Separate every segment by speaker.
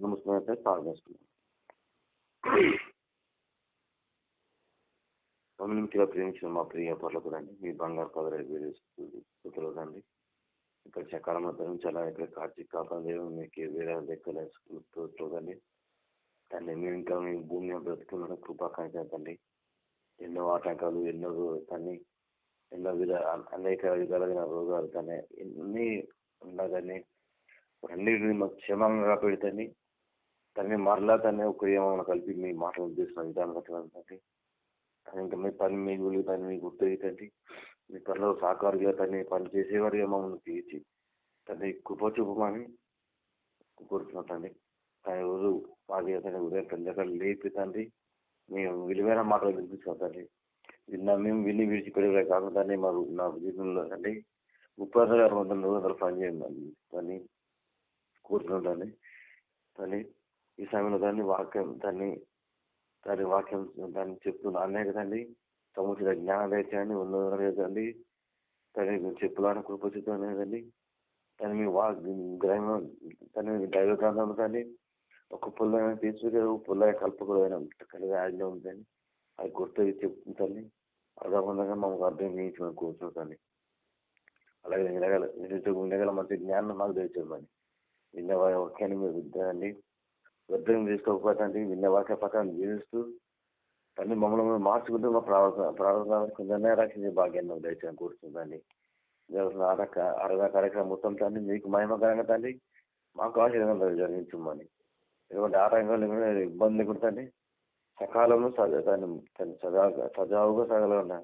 Speaker 1: నమస్కారం ప్రార్థిస్తున్నాం. కమ్యూనిటీగా ప్రేమించిన మా ప్రియ పర్లకుడండి, మీ బంగారు కదరండి. ఇక్కడ చకాలం ధరించాలా, ఇక్కడ కాచి కాపాడే మీకు వేరే లెక్కలు చూడండి. దాన్ని మేము ఇంకా మీ భూమి బ్రతుకున్న కృపాకాంక్షండి. ఎన్నో ఆటంకాలు, ఎన్నో అనేక విధాలైన రోగాలు కానీ ఎన్ని ఉండగానే అన్నిటిని మాకు క్షేమంగా పెడితే దాన్ని మరలా దాన్ని ఒక ఏమైనా కలిపి మీ మాటలు చేసిన విధానం కట్టండి. ఇంకా మీ పని మీకు దాన్ని మీకు గుర్తు మీ పనిలో సహకారిగా దాన్ని పని చేసేవారిగా మమ్మల్ని తీర్చి దాన్ని కృప చూపమని కోరుతున్నట్టండి. దాని రోజు మాది అతని ఉదయం పెద్దకాలు లేపి తండ్రి మేము విలువైన మాటలు వినిపిస్తుందండి. మేము విని విడిచిపెట్టే కాకుండా నా జీవితంలో అండి 30,600 పని చేయండి దాన్ని కోరుతుందండి. దాన్ని ఈ సమయంలో దాన్ని వాక్యం దాన్ని చెప్తున్నా అనే కదండి. సముచిత జ్ఞానం లేచండి ఉన్నదండి దాన్ని చెప్పులాన కృపచితం అనేదండి. దాన్ని మీ గ్రహంలో దాన్ని దైవ గ్రంథంలో దాన్ని ఒక పుల్ల తీసుకు పుల్ల కలుపుకోవడం కలిగి ఆజ్ఞ ఉందని అది గుర్తు చెప్తుందండి. అదనంగా మాకు అర్థం చేయించమని కూర్చుంటుంది. అలాగే ఉండగల మంచి జ్ఞానం మాకు తెచ్చామని విన్న వాక్యాన్ని మీరు విద్దండి. వృద్ధం తీసుకోకపోతండి. విన్న వాక్య పత్రాన్ని జీవిస్తూ తల్లి మమ్మల్ని మార్చుకుంటూ మా ప్రారంభానికి కొందరినే రక్షించే భాగ్యాన్ని దయచేయని కూర్చుందండి. అరవై కార్యక్రమం మొత్తం తండ్రి మీకు మహిమకరంగా తండ్రి మాకు ఆశీర్వాదంగా జరిగించమని ఎందుకంటే ఆటంకాలు ఇబ్బంది లేకుంటే సకాలంలో సజావుగా సగలన్న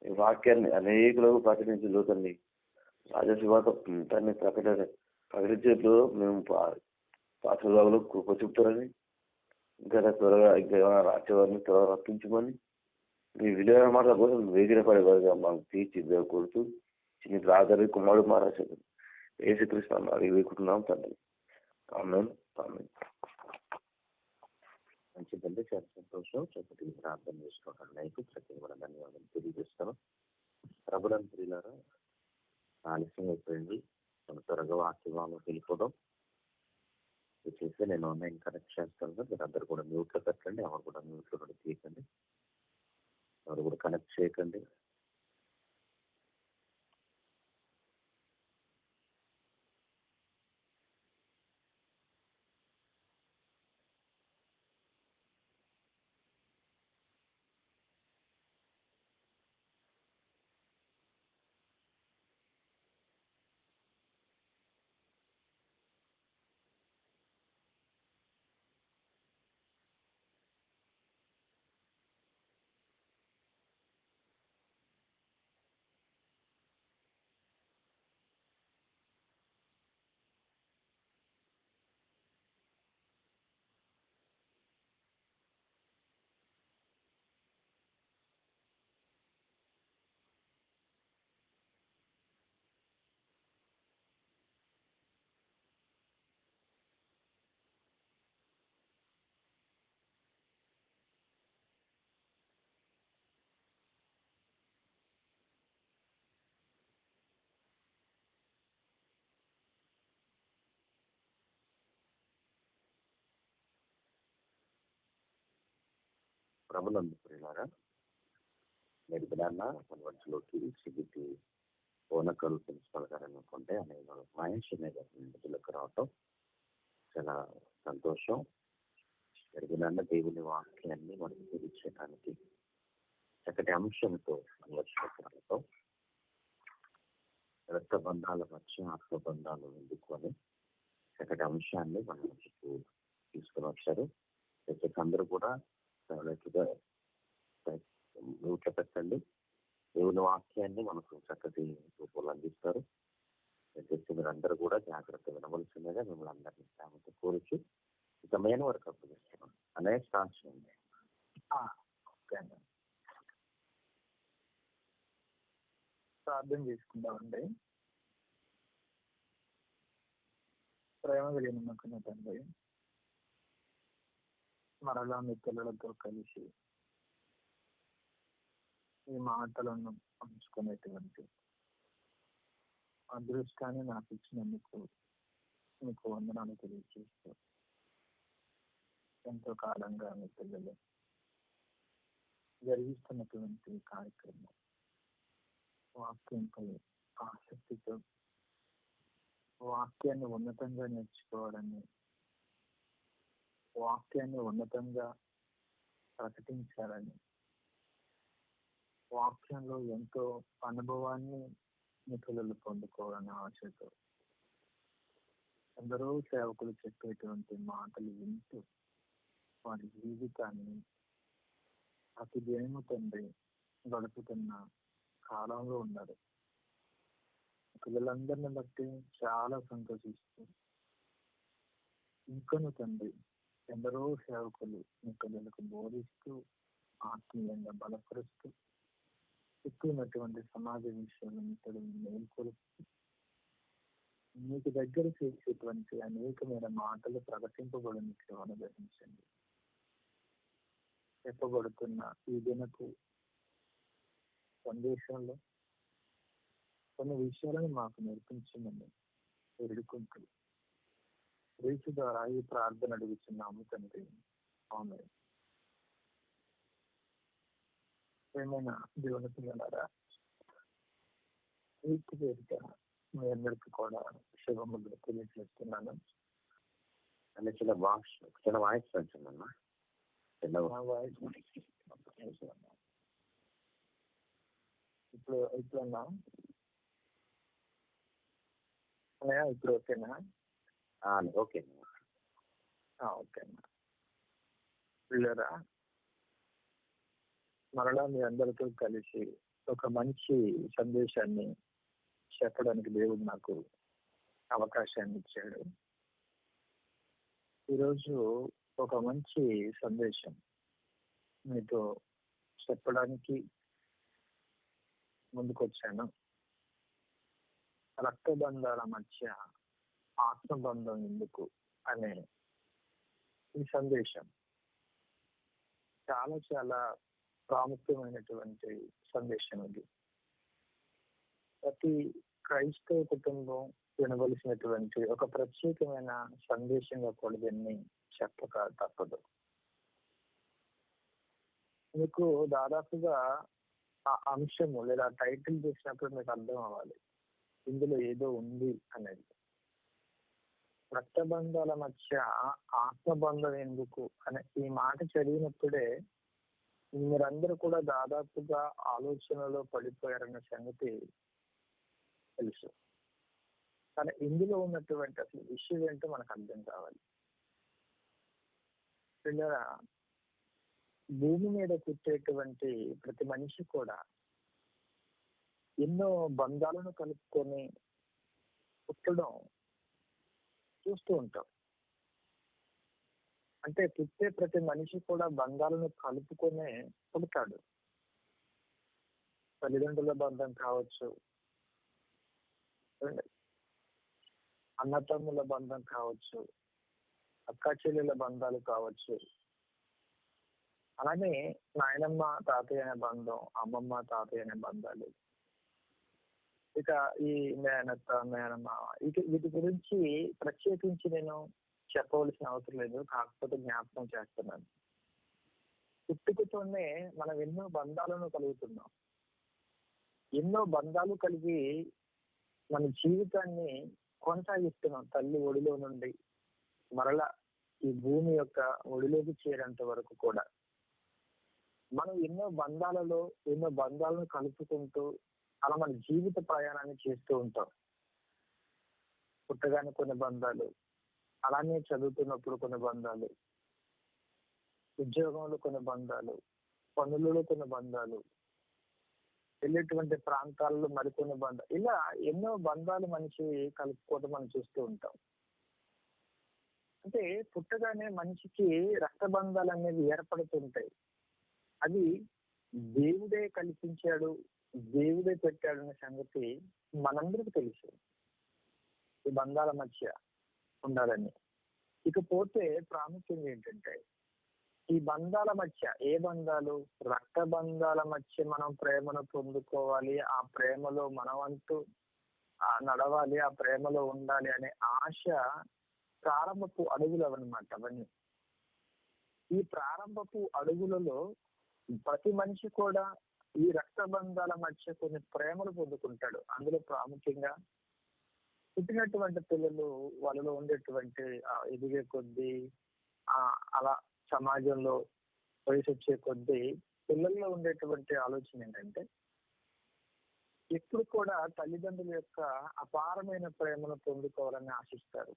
Speaker 1: ఈ వాక్యాన్ని అనేకులకు ప్రకటించి లోతన్ని రాజశివాత తన్ని ప్రకటించేట్లు మేము పాత్రలు కృప చూపుతారని ఇంకా త్వరగా రాసేవారిని త్వరగా రప్పించుకొని మీ విలువైన మాటల కోసం వేగిరపడేవారుగా మాకు తీర్చి కొడుతూ చిన్న ప్రార్థన కుమారుడు మహారాజు యేసుక్రీస్తు అడిగి వేడుకుంటున్నాం తండ్రి. ఆమేన్.
Speaker 2: మంచిదండి, చాలా సంతోషం. చక్కటి ప్రార్థన చేసుకోవడానికి నైకు ప్రత్యేకమైన ధన్యవాదాలు తెలియజేస్తాను. ప్రభుత్వం ప్రియులారా, ఆలస్యం అయిపోయింది. మన త్వరగా వాక్యంలో వెళ్ళిపోవడం చేస్తే నేను ఆన్లైన్ కనెక్ట్ చేస్తాను కదా, మీరు అందరు కూడా మ్యూట్లో పెట్టండి. ఎవరు కూడా మ్యూట్లో కూడా తీయకండి, ఎవరు కూడా కనెక్ట్ చేయకండి. ప్రభునందు ప్రియులారా, నేటి దినాన్న మన మధ్యలోకి సిబిటి ఓనకల్ ప్రిన్సిపల్ గారు అనుకుంటే ఆయన మహేష్ మధ్యలోకి రావటం చాలా సంతోషం. నేటి దినాన్న దేవుని వాక్యాన్ని మనకు తెలియచేయడానికి చక్కటి అంశంతో మన వచ్చిన రక్త బంధాల మధ్య ఆత్మబంధాలు ఎందుకు అని చక్కటి అంశాన్ని మన ముందుకు తీసుకుని వచ్చారు. అందరూ కూడా నోట్లో పెట్టండి. దేవుని వాక్యాన్ని మనకు చక్కటి రూపంలో అందిస్తారు. మీరు అందరూ కూడా జాగ్రత్త వినవలసిందిగా మిమ్మల్ని అందరినీ ప్రేమతో కోరుచు సమయం వరకు అప్పగిస్తున్నాం. అనే స్టార్ట్ చేయండి.
Speaker 3: ప్రార్థన చేసుకుందామండి. ప్రేమ కలిగిన నమ్మకం తండ్రి, మరలా మీ పిల్లలతో కలిసి ఈ మాటలను పంచుకునేటువంటి అదృష్టాన్ని నాకు ఇచ్చినందుకు మీకు వందనాలు తెలియజేస్తూ ఎంతో కాలంగా మీ పిల్లలు జరిగిస్తున్నటువంటి కార్యక్రమం వాక్యంపై ఆసక్తితో వాక్యాన్ని ఉన్నతంగా నేర్చుకోవాలని, వాక్యాన్ని ఉన్నతంగా ప్రకటించాలని, వాక్యంలో ఎంతో అనుభవాన్ని మీ పిల్లలు పొందుకోవాలనే ఆశతో ఎందరో సేవకులు చెప్పేటువంటి మాటలు వింటూ వారి జీవితాన్ని అతి దినము తండ్రి గడుపుతున్న కాలంలో ఉన్నారు. పిల్లలందరిని బట్టి చాలా సంతోషిస్తూ ఇంకను తండ్రి ఎందరో సేవకులు మీ పిల్లలకు బోధిస్తూ ఆత్మీయంగా బలపరుస్తూ చుట్టూ ఉన్నటువంటి సమాజ విషయాలను మీ పిల్లల్ని మేల్కొలుపుతూ మీకు దగ్గర చేసేటువంటి అనేకమైన మాటలు ప్రకటింపబడినట్లు అనుగ్రహించండి. చెప్పబడుతున్న ఈ దినపు సందేశంలో కొన్ని విషయాలను మాకు నేర్పించమని వేడుకుంటూ రీచు ద్వారా ఈ ప్రార్థన అడుగుతున్నాము తండ్రి. ఆమేన్. ఏమైనా దేవుని పిల్లలారా, వీటి పేరిట మీ అందరికి కూడా శుభములు తెలియజేస్తున్నాను.
Speaker 2: అంటే చిన్న వాయిస్ పెంచండి. చిన్న
Speaker 3: నా వాయిస్ ఇప్పుడన్నా ఇప్పుడు ఓకేనా?
Speaker 2: ఓకే.
Speaker 3: ఓకేనా పిల్లరా, మరలా మీ అందరితో కలిసి ఒక మంచి సందేశాన్ని చెప్పడానికి దేవుడు నాకు అవకాశాన్ని ఇచ్చాడు. ఈరోజు ఒక మంచి సందేశం మీతో చెప్పడానికి ముందుకొచ్చాను. రక్తబంధాల మధ్య ఆత్మబంధం ఎందుకు అనే ఈ సందేశం చాలా చాలా ప్రాముఖ్యమైనటువంటి సందేశం ఇది. ప్రతి క్రైస్తవ కుటుంబం వినవలసినటువంటి ఒక ప్రత్యేకమైన సందేశంగా కూడా దీన్ని చెప్పక తప్పదు. మీకు దాదాపుగా ఆ అంశము లేదా టైటిల్ చేసినప్పుడు మీకు అర్థం అవ్వాలి ఇందులో ఏదో ఉంది అనేది. రక్తబంధాల మధ్య ఆత్మబంధం ఎందుకు అనే ఈ మాట చదివినప్పుడే మీరందరూ కూడా దాదాపుగా ఆలోచనలో పడిపోయారన్న సంగతి తెలుసు. కానీ ఇందులో ఉన్నటువంటి అసలు విషయం ఏంటో మనకు అర్థం కావాలి. పిల్లరా, భూమి మీద పుట్టేటువంటి ప్రతి మనిషి కూడా ఎన్నో బంధాలను కలుపుకొని పుట్టడం చూస్తూ ఉంటాం. అంటే పుట్టే ప్రతి మనిషి కూడా బంధాలను కలుపుకొనే పుడతాడు. తల్లిదండ్రుల బంధం కావచ్చు, అన్నతమ్ముల బంధం కావచ్చు, అక్క చెల్లెల బంధాలు కావచ్చు, అలానే నాయనమ్మ తాతయ్య అనే బంధం, అమ్మమ్మ తాతయ్య అనే బంధాలు, ఇక ఈ మేనత్త మేనమ్మ, వీటి గురించి ప్రత్యేకించి నేను చెప్పవలసిన అవసరం లేదు. కాకపోతే జ్ఞాపకం చేస్తున్నాను. పుట్టుకతోనే మనం ఎన్నో బంధాలను కలుగుతున్నాం. ఎన్నో బంధాలు కలిగి మన జీవితాన్ని కొనసాగిస్తున్నాం. తల్లి ఒడిలో నుండి మరలా ఈ భూమి యొక్క ఒడిలోకి చేరేంత వరకు కూడా మనం ఎన్నో బంధాలను కలుపుకుంటూ అలా మన జీవిత ప్రయాణాన్ని చేస్తూ ఉంటాం. పుట్టగానే కొన్ని బంధాలు, అలానే చదువుతున్నప్పుడు కొన్ని బంధాలు, ఉద్యోగంలో కొన్ని బంధాలు, పనులలో కొన్ని బంధాలు, వెళ్ళేటువంటి ప్రాంతాల్లో మరికొన్ని బంధాలు, ఇలా ఎన్నో బంధాలు మనిషి కలుపుకోవడం మనం చూస్తూ ఉంటాం. అంటే పుట్టగానే మనిషికి రక్త బంధాలు అనేవి ఏర్పడుతుంటాయి. అది దేవుడే కల్పించాడు, దేవుడే పెట్టాడు అనే సంగతి మనందరికీ తెలుసు. ఈ బంధాల మధ్య ఉండాలని. ఇకపోతే ప్రాముఖ్యం ఏంటంటే ఈ బంధాల మధ్య ఏ బంధాలు? రక్త బంధాల మధ్య మనం ప్రేమను పొందుకోవాలి, ఆ ప్రేమలో మనమంటూ నడవాలి, ఆ ప్రేమలో ఉండాలి అనే ఆశ ప్రారంభపు అడుగులు అవన్నమాట. అవన్నీ ఈ ప్రారంభపు అడుగులలో ప్రతి మనిషి కూడా ఈ రక్త బంధాల మధ్య కొన్ని ప్రేమలు పొందుకుంటాడు. అందులో ప్రాముఖ్యంగా పుట్టినటువంటి పిల్లలు వాళ్ళలో ఉండేటువంటి ఎదిగే కొద్దీ అలా సమాజంలో వయసు వచ్చే కొద్దీ పిల్లల్లో ఉండేటువంటి ఆలోచన ఏంటంటే ఎప్పుడు కూడా తల్లిదండ్రుల యొక్క అపారమైన ప్రేమను పొందుకోవాలని ఆశిస్తారు.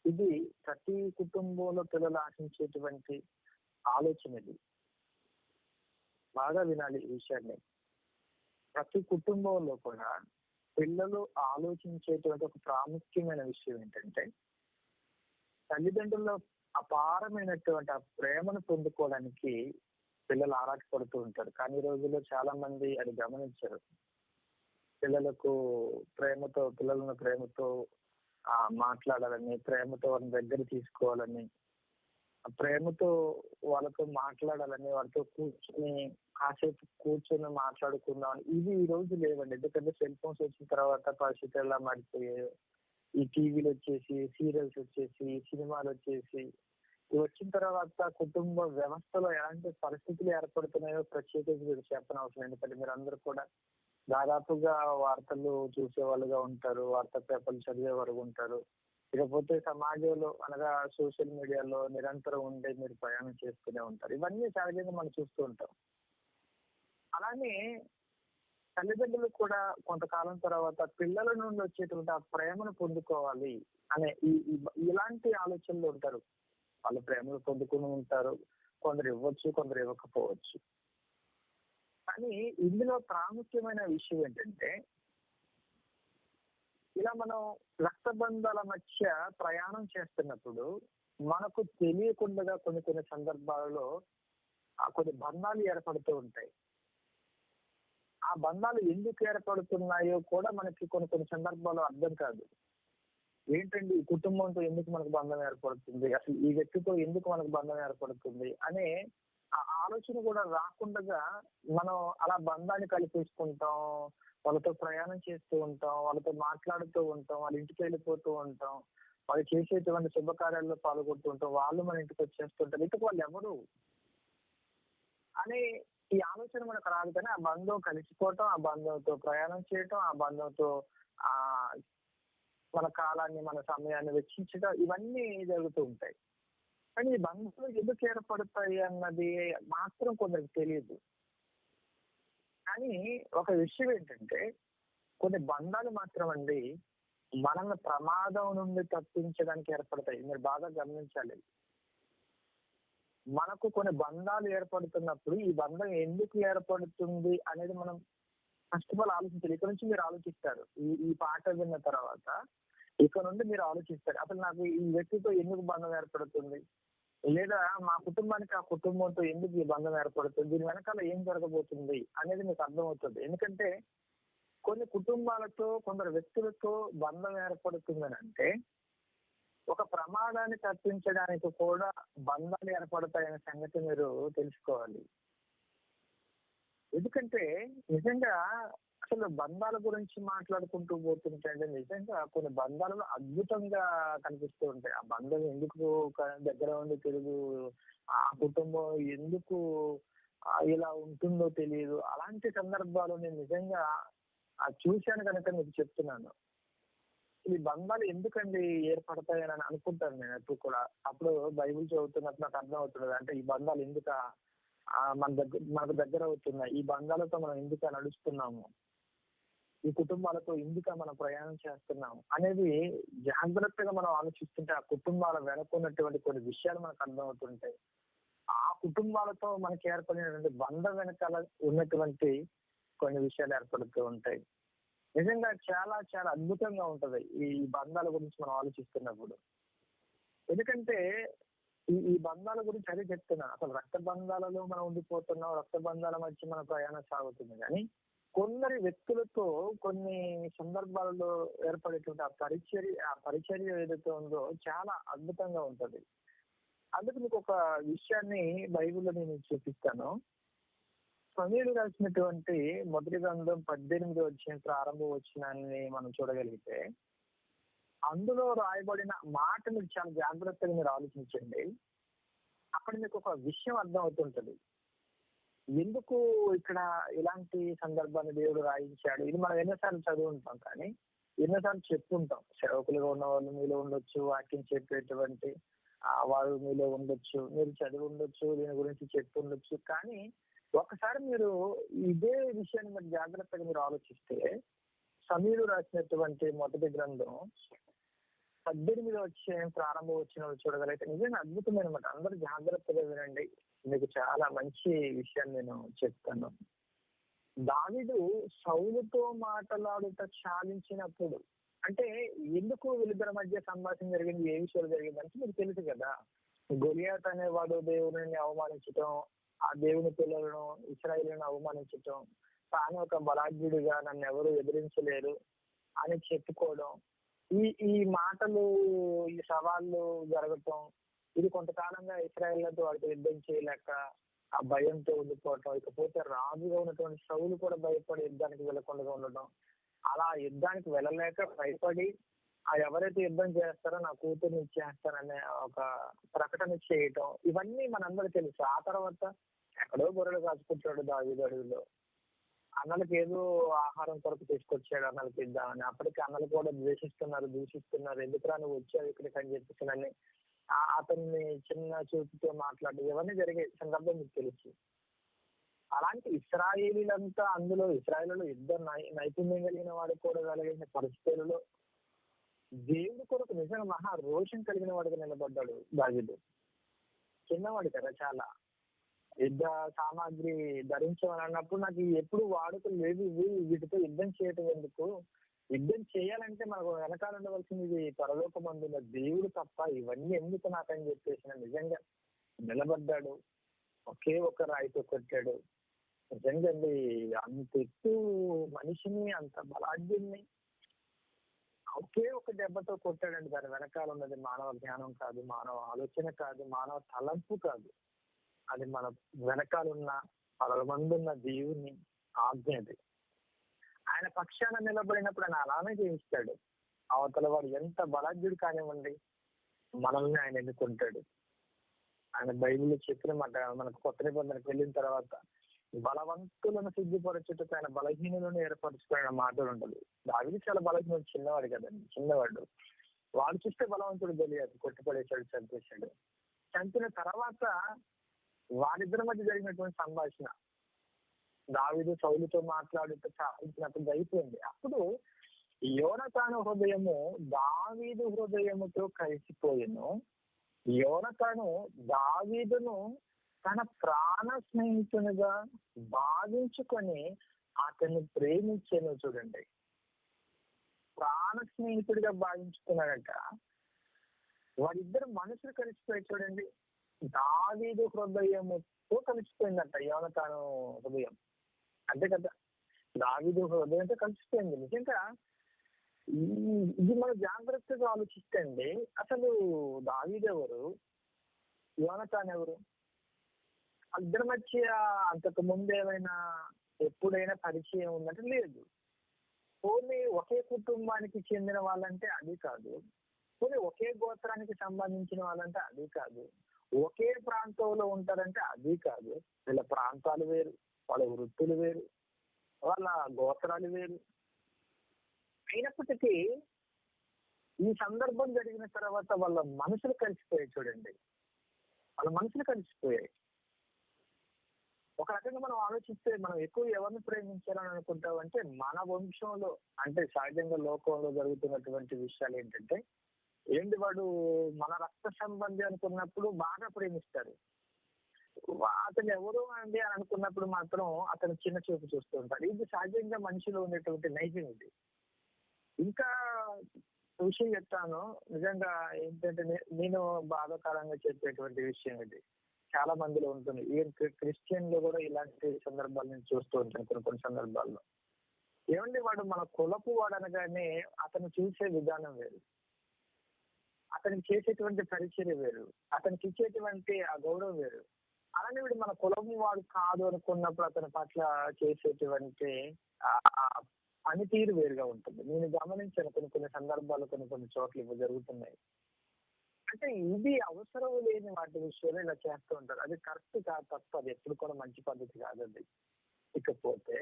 Speaker 3: ఇది ప్రతి కుటుంబంలో పిల్లలు ఆశించేటువంటి ఆలోచన. ఇది బాగా వినాలి ఈ విషయాన్ని. ప్రతి కుటుంబంలో కూడా పిల్లలు ఆలోచించేటువంటి ఒక ప్రాముఖ్యమైన విషయం ఏంటంటే తల్లిదండ్రుల అపారమైనటువంటి ఆ ప్రేమను పొందుకోవడానికి పిల్లలు ఆరాటపడుతూ ఉంటారు. కానీ ఈ రోజుల్లో చాలా మంది అది గమనించరు. పిల్లలను ప్రేమతో మాట్లాడాలని, ప్రేమతో వాళ్ళని దగ్గర తీసుకోవాలని, ప్రేమతో వాళ్ళతో మాట్లాడాలని, వాళ్ళతో కాసేపు కూర్చొని మాట్లాడుకుందామని ఇవి ఈ రోజు లేవండి. ఎందుకంటే సెల్ ఫోన్స్ వచ్చిన తర్వాత పరిస్థితులు ఎలా మారిపోయాయో, ఈ టీవీలు వచ్చేసి, సీరియల్స్ వచ్చేసి, సినిమాలు వచ్చేసి, ఇవి వచ్చిన తర్వాత కుటుంబ వ్యవస్థలో ఎలాంటి పరిస్థితులు ఏర్పడుతున్నాయో ప్రత్యేకించి మీరు చెప్పనవసరం. ఎందుకంటే మీరు అందరూ కూడా దాదాపుగా వార్తలు చూసేవాళ్ళుగా ఉంటారు, వార్తా పేపర్లు చదివేవారు ఉంటారు. ఇకపోతే సమాజంలో అనగా సోషల్ మీడియాలో నిరంతరం ఉండే మీరు ప్రయాణం చేస్తూనే ఉంటారు. ఇవన్నీ సహజంగా మనం చూస్తూ ఉంటాం. అలానే తల్లిదండ్రులు కూడా కొంతకాలం తర్వాత పిల్లల నుండి వచ్చేటువంటి ఆ ప్రేమను పొందుకోవాలి అనే ఇలాంటి ఆలోచనలు ఉంటారు. వాళ్ళు ప్రేమను పొందుకుని ఉంటారు. కొందరు ఇవ్వచ్చు, కొందరు ఇవ్వకపోవచ్చు. కానీ ఇందులో ప్రాముఖ్యమైన విషయం ఏంటంటే ఇలా మనం రక్త బంధాల మధ్య ప్రయాణం చేస్తున్నప్పుడు మనకు తెలియకుండా కొన్ని సందర్భాలలో కొన్ని బంధాలు ఏర్పడుతూ ఉంటాయి. ఆ బంధాలు ఎందుకు ఏర్పడుతున్నాయో కూడా మనకి కొన్ని సందర్భాల్లో అర్థం కాదు. ఏంటండి ఈ కుటుంబంతో ఎందుకు మనకు బంధం ఏర్పడుతుంది, అసలు ఈ వ్యక్తితో ఎందుకు మనకు బంధం ఏర్పడుతుంది అనే ఆ ఆలోచన కూడా రాకుండా మనం అలా బంధాన్ని కల్పించుకుంటాం, వాళ్ళతో ప్రయాణం చేస్తూ ఉంటాం, వాళ్ళతో మాట్లాడుతూ ఉంటాం, వాళ్ళ ఇంటికి వెళ్ళిపోతూ ఉంటాం, వాళ్ళు చేసేటువంటి శుభకార్యాల్లో పాల్గొంటూ ఉంటాం, వాళ్ళు మన ఇంటికి వచ్చేస్తుంటారు. ఇంటికి వాళ్ళు ఎవరు అనే ఈ ఆలోచన మనకు రాదు. కానీ ఆ బంధం కలిసిపోవటం, ఆ బంధంతో ప్రయాణం చేయటం, ఆ బంధంతో ఆ మన కాలాన్ని, మన సమయాన్ని వెచ్చించడం, ఇవన్నీ జరుగుతూ ఉంటాయి. కానీ ఈ బంధాలు ఎందుకు ఏర్పడతాయి అన్నది మాత్రం కొందరికి తెలియదు. కానీ ఒక విషయం ఏంటంటే కొన్ని బంధాలు మాత్రం అండి మనల్ని ప్రమాదం నుండి తప్పించడానికి ఏర్పడతాయి. మీరు బాగా గమనించాలి. మనకు కొన్ని బంధాలు ఏర్పడుతున్నప్పుడు ఈ బంధం ఎందుకు ఏర్పడుతుంది అనేది మనం ఫస్ట్ ఆఫ్ ఆల్ ఆలోచించాలి. ఇక్కడ నుంచి మీరు ఆలోచిస్తారు. ఈ పాట విన్న తర్వాత ఇక్కడ నుండి మీరు ఆలోచిస్తారు, అసలు నాకు ఈ వ్యక్తితో ఎందుకు బంధం ఏర్పడుతుంది, లేదా మా కుటుంబానికి ఆ కుటుంబంతో ఎందుకు ఈ బంధం ఏర్పడుతుంది, దీని వెనకాల ఏం జరగబోతుంది అనేది మీకు అర్థమవుతుంది. ఎందుకంటే కొన్ని కుటుంబాలతో, కొందరు వ్యక్తులతో బంధం ఏర్పడుతుందని అంటే ఒక ప్రమాదాన్ని తప్పించడానికి కూడా బంధాలు ఏర్పడతాయనే సంగతి మీరు తెలుసుకోవాలి. ఎందుకంటే నిజంగా అసలు బంధాల గురించి మాట్లాడుకుంటూ పోతుంటే నిజంగా కొన్ని బంధాలలో అద్భుతంగా కనిపిస్తూ ఉంటాయి. ఆ బంధం ఎందుకు దగ్గర ఉండి తెలుగు, ఆ కుటుంబం ఎందుకు ఇలా ఉంటుందో తెలియదు. అలాంటి సందర్భాలు నేను నిజంగా చూశాను కనుక మీకు చెప్తున్నాను. ఈ బంధాలు ఎందుకండి ఏర్పడతాయని అనుకుంటాను నేను ఎప్పుడు కూడా. అప్పుడు బైబిల్ చదువుతున్నప్పుడు నాకు అర్థం అవుతుంది. అంటే ఈ బంధాలు ఎందుకు మనకు దగ్గర అవుతున్నాయి, ఈ బంధాలతో మనం ఎందుకు నడుస్తున్నాము, ఈ కుటుంబాలతో ఎందుకు మనం ప్రయాణం చేస్తున్నాము అనేది జాగ్రత్తగా మనం ఆలోచిస్తుంటే ఆ కుటుంబాల వెనుకున్నటువంటి కొన్ని విషయాలు మనకు అర్థమవుతుంటాయి. ఆ కుటుంబాలతో మనకి ఏర్పడినటువంటి బంధం వెనకాల ఉన్నటువంటి కొన్ని విషయాలు ఏర్పడుతూ ఉంటాయి. నిజంగా చాలా చాలా అద్భుతంగా ఉంటది ఈ బంధాల గురించి మనం ఆలోచిస్తున్నప్పుడు. ఎందుకంటే ఈ బంధాల గురించి అదే చెప్తున్నాను. అసలు రక్త బంధాలలో మనం ఉండిపోతున్నాం, రక్త బంధాల మధ్య మన ప్రయాణం సాగుతుంది. కానీ కొందరి వ్యక్తులతో కొన్ని సందర్భాలలో ఏర్పడేటువంటి ఆ పరిచర్య ఏదైతే ఉందో చాలా అద్భుతంగా ఉంటది. అందుకు మీకు ఒక విషయాన్ని బైబిల్లో నేను చూపిస్తాను. సమూయేలు రాసినటువంటి మొదటి గ్రంథం 18వ అధ్యాయం ప్రారంభ వచనాన్ని మనం చూడగలిగితే అందులో రాయబడిన మాట మీరు చాలా జాగ్రత్తగా మీరు ఆలోచించండి. అప్పుడు మీకు ఒక విషయం అర్థం అవుతుంటది. ఎందుకు ఇక్కడ ఇలాంటి సందర్భాన్ని దేవుడు రాయించాడు. ఇది మనం ఎన్నోసార్లు చదివి ఉంటాం, కానీ ఎన్నోసార్లు చెప్పుంటాం. సేవకులుగా ఉన్న వాళ్ళు మీలో ఉండొచ్చు, వాక్యం చెప్పేటువంటి వారు మీలో ఉండొచ్చు, మీరు చదివి ఉండొచ్చు, దీని గురించి చెప్పి ఉండొచ్చు. కానీ ఒకసారి మీరు ఇదే విషయాన్ని మరి జాగ్రత్తగా మీరు ఆలోచిస్తే, సమీరు రాసినటువంటి మొదటి గ్రంథం 18వ అధ్యాయం ప్రారంభం వచ్చిన చూడగలిగితే నిజంగా అద్భుతమైన మాట. అందరూ జాగ్రత్తగా వినండి, మీకు చాలా మంచి విషయాన్ని నేను చెప్తాను. దావీదు సౌలుతో మాట్లాడుట చాలించినప్పుడు, అంటే ఎందుకు వీళ్ళిద్దరి మధ్య సంభాషణ జరిగింది, ఏ విషయాలు జరిగింది అంటే మీకు తెలుసు కదా. గొలియాత్ అనేవాడు దేవుని అవమానించటం, ఆ దేవుని పిల్లలను ఇశ్రాయేలును అవమానించటం, తాను ఒక బలాఢ్యుడిగా నన్ను ఎవరు ఎదిరించలేరు అని చెప్పుకోవడం, ఈ మాటలు, ఈ సవాళ్ళు జరగటం, ఇది కొంతకాలంగా ఇశ్రాయేలుతో వాడితో యుద్ధం చేయలేక ఆ భయంతో ఉండిపోవటం, ఇకపోతే రాజుగా ఉన్నటువంటి సౌలు కూడా భయపడి యుద్ధానికి వెళ్ళకుండా ఉండటం, అలా యుద్ధానికి వెళ్ళలేక భయపడి ఎవరైతే యుద్ధం చేస్తారో నా కూతుర్ని ఇచ్చేస్తారనే ఒక ప్రకటన చేయటం, ఇవన్నీ మనందరూ తెలుసు. ఆ తర్వాత ఎక్కడో గొర్రెలు కాచుకుంటాడు దావీదు అడవిలో, అన్నలకు ఏదో ఆహారం కొరకు తీసుకొచ్చాడు అన్నలకి ఇద్దామని. అప్పటికి అన్నలు కూడా ద్వేషిస్తున్నారు, దూషిస్తున్నారు, ఎందుకురా నువ్వు వచ్చావు ఇక్కడికి అని చెప్పేసి అతన్ని చిన్న చూపుతో మాట్లాడడం, ఇవన్నీ జరిగే సందర్భం మీకు తెలుసు. అలాంటి ఇశ్రాయేలీలంతా, అందులో ఇశ్రాయేలులో యుద్ధ నైపుణ్యం కలిగిన వాడు కూడా కలిగిన పరిస్థితులలో దేవుడి కొరకు నిజంగా మహా రోషం కలిగిన వాడిగా నిలబడ్డాడు దావీదు. చిన్నవాడు కదా, చాలా యుద్ధ సామాగ్రి ధరించమని అన్నప్పుడు నాకు ఎప్పుడు వాడుకలు లేదు, వీటితో యుద్ధం చేయటం ఎందుకు, యుద్ధం చేయాలంటే మనకు వెనకాల ఉండవలసింది పరలోకమందున్న దేవుడు తప్ప, ఇవన్నీ ఎందుకు నాకని చెప్పేసి నిజంగా నిలబడ్డాడు. ఒకే ఒక రాయితో కొట్టాడు. నిజంగా అండి, అంత ఎత్తు మనిషిని, అంత బలాఢ్యుల్ని ఒకే ఒక దెబ్బతో కొట్టాడండి. దాని వెనకాల ఉన్నది మానవ జ్ఞానం కాదు, మానవ ఆలోచన కాదు, మానవ తలంపు కాదు, అది మన వెనకాలన్న 10 మంది ఉన్న దేవుని ఆజ్ఞది. ఆయన పక్షాన నిలబడినప్పుడు ఆయన అలానే చేయిస్తాడు. అవతల వాడు ఎంత బలాఢ్యుడు కానివ్వండి, మనల్ని ఆయన ఎన్నుకుంటాడు. ఆయన బైబిల్లో చెప్పిన మాట, మనకు కొత్త నిబంధనకు వెళ్ళిన తర్వాత బలవంతులను సిద్ధిపరచుటకు ఆయన బలహీనులను ఏర్పరచుకునే మాటలు ఉండదు. దావీదు చాలా బలహీనుడు, చిన్నవాడు కదండి, చిన్నవాడు. వాడు చూస్తే బలవంతుడు గొలియాతు కొట్టుపడేశాడు, చంపేశాడు. చంపిన తర్వాత వారిద్దరి మధ్య జరిగినటువంటి సంభాషణ, దావీదు సౌలుతో మాట్లాడుతూ సాధించినప్పుడు అయిపోయింది. అప్పుడు యోనతాను హృదయము దావీదు హృదయముతో కలిసిపోయెను. యోనతాను దావీదును తన ప్రాణ స్నేహితునిగా భావించుకొని అతన్ని ప్రేమించాను. చూడండి, ప్రాణ స్నేహితుడిగా భావించుకున్నాడట. వారిద్దరు మనుషులు కలిసిపోయి చూడండి, దావీదు హృదయముతో కలిసిపోయిందట యోనతాను హృదయం. అంతే కదా, దావీదు హృదయంతో కలిసిపోయింది. నిజంగా ఇది మనం జాగ్రత్తగా ఆలోచిస్తే అండి, అసలు దావీదు ఎవరు, యోనతాన్ ఎవరు? ఇద్దరి మధ్య అంతకు ముందు ఏమైనా ఎప్పుడైనా పరిచయం ఉందంటే లేదు. పోనీ ఒకే కుటుంబానికి చెందిన వాళ్ళంటే అది కాదు, పోనీ ఒకే గోత్రానికి సంబంధించిన వాళ్ళంటే అది కాదు, ఒకే ప్రాంతంలో ఉంటారంటే అది కాదు. వీళ్ళ ప్రాంతాలు వేరు, వాళ్ళ వృత్తులు వేరు, వాళ్ళ గోత్రాలు వేరు. అయినప్పటికీ ఈ సందర్భం జరిగిన తర్వాత వాళ్ళ మనసులు కలిసిపోయాయి. చూడండి, వాళ్ళ మనసులు కలిసిపోయాయి. ఒక రకంగా మనం ఆలోచిస్తే మనం ఎక్కువ ఎవరిని ప్రేమించాలని అనుకుంటామంటే మన వంశంలో, అంటే సహజంగా లోకంలో జరుగుతున్నటువంటి విషయాలు ఏంటంటే, ఏంటి వాడు మన రక్త సంబంధి అనుకున్నప్పుడు బాగా ప్రేమిస్తారు. అతను ఎవరు అండి అని అనుకున్నప్పుడు మాత్రం అతను చిన్న చూపు చూస్తూ ఉంటారు. ఇది సహజంగా మనిషిలో ఉండేటువంటి నైజం. ఇది ఇంకా విషయం చెప్తాను, నిజంగా ఏంటంటే నేను బాధాకరంగా చెప్పేటువంటి విషయం ఇది. చాలా మందిలో ఉంటుంది, ఈవెన్ క్రిస్టియన్ లో కూడా ఇలాంటి సందర్భాలు నేను చూస్తూ ఉంటాను కొన్ని సందర్భాల్లో. ఏమండి, వాడు మన కులపు వాడు అనగానే అతను చూసే విధానం వేరు, అతనికి చేసేటువంటి పరిచర్య వేరు, అతనికి ఇచ్చేటువంటి ఆ గౌరవం వేరు. అలానే వీడు మన కులము వాడు కాదు అనుకున్నప్పుడు అతని పట్ల చేసేటువంటి పనితీరు వేరుగా ఉంటుంది. నేను గమనించాను కొన్ని సందర్భాలు, కొన్ని చోట్ల ఇవి జరుగుతున్నాయి. అంటే ఇది అవసరం లేని వాటి విషయంలో ఇలా చేస్తూ ఉంటారు. అది కరెక్ట్ కాదు, తప్పు. అది ఎప్పుడు కూడా మంచి పద్ధతి కాదండి. ఇకపోతే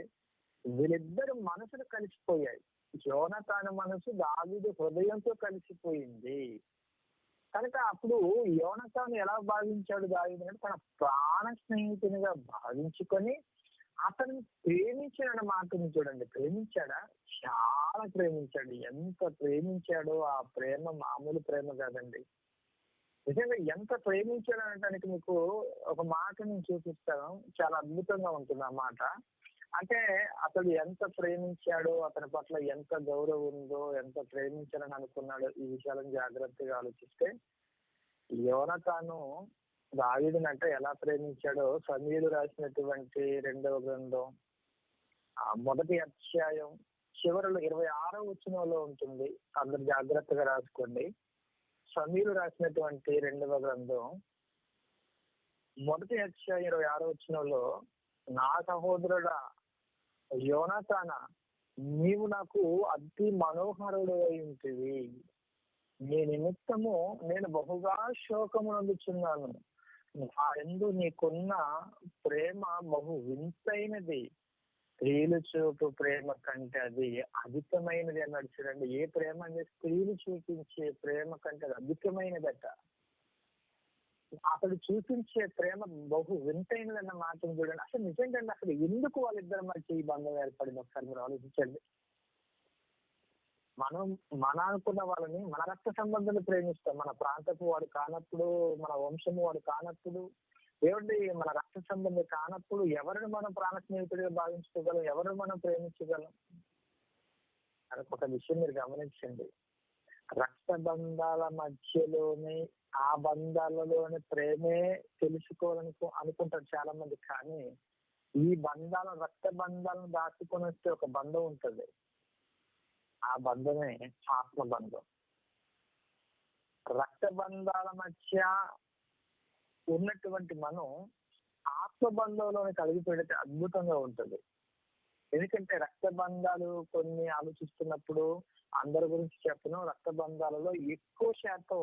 Speaker 3: వీళ్ళిద్దరు మనసులు కలిసిపోయాయి. యోనాతాను మనసు దావీదు హృదయంతో కలిసిపోయింది. కనుక అప్పుడు యోనాతాను ఎలా భావించాడు దావీదు అంటే తన ప్రాణ స్నేహితునిగా భావించుకొని అతన్ని ప్రేమించాడు మాటని చూడండి. ప్రేమించాడా? చాలా ప్రేమించాడు. ఎంత ప్రేమించాడో ఆ ప్రేమ మామూలు ప్రేమ కాదండి. నిజంగా ఎంత ప్రేమించాడు అనడానికి మీకు ఒక మాట నేను చూపిస్తాను. చాలా అద్భుతంగా ఉంటుంది ఆ మాట. అంటే అతడు ఎంత ప్రేమించాడో, అతని పట్ల ఎంత గౌరవం ఉందో, ఎంత ప్రేమించాలని అనుకున్నాడో ఈ విషయాలను జాగ్రత్తగా ఆలోచిస్తే యోనాతాను దావీదుని అంటే ఎలా ప్రేమించాడో సమూయేలు రాసినటువంటి 2వ గ్రంథం మొదటి అధ్యాయం చివరిలో 26వ వచనంలో ఉంటుంది. అందరు జాగ్రత్తగా రాసుకోండి. సమూయేలు రాసినటువంటి 2వ గ్రంథం మొదటి అధ్యాయం 26వ వచనంలో, నా సహోదరుడా యోనాతానా, నీవు నాకు అతి మనోహరుడు అయి ఉంటివి. నీ నిమిత్తము నేను బహుగా శోకము నందుచున్నాను. ఆ యందు నీకున్న ప్రేమ బహు వింతైనది, స్త్రీలు చూపు ప్రేమ కంటే అది అధికమైనది అన్నాడు. చూడండి, ఏ ప్రేమ అంటే స్త్రీలు చూపించే ప్రేమ కంటే అది అధికమైనదట. అతడు చూపించే ప్రేమ బహు వింతైనది అన్న మాటను చూడండి. అసలు నిజంగా అసలు ఎందుకు వాళ్ళిద్దరి మధ్య ఈ బంధం ఏర్పడింది ఒకసారి మీరు ఆలోచించండి. మనం మన అనుకున్న వాళ్ళని, మన రక్త సంబంధాలు ప్రేమిస్తాం. మన ప్రాంతపు వాడు కానప్పుడు, మన వంశము వాడు కానప్పుడు, ఏమండి మన రక్త సంబంధం కానప్పుడు ఎవరిని మనం ప్రాణ స్నేహితుడిగా భావించుకోగలం? ఎవరిని మనం ప్రేమించగలం? అదొక ఒక విషయం మీరు గమనించండి. రక్త బంధాల మధ్యలోనే ఆ బంధాలలోని ప్రేమే తెలుసుకోవాలని అనుకుంటారు చాలా మంది. కానీ ఈ బంధాలను, రక్త బంధాలను దాచుకొని వస్తే ఒక బంధం ఉంటుంది. ఆ బంధమే ఆత్మ బంధం. రక్త బంధాల మధ్య ఉన్నటువంటి మనం ఆత్మ బంధంలోని కలిగి పెడితే అద్భుతంగా ఉంటుంది. ఎందుకంటే రక్త బంధాలు కొన్ని ఆలోచిస్తున్నప్పుడు అందరి గురించి చెప్పను, రక్త బంధాలలో ఎక్కువ శాతం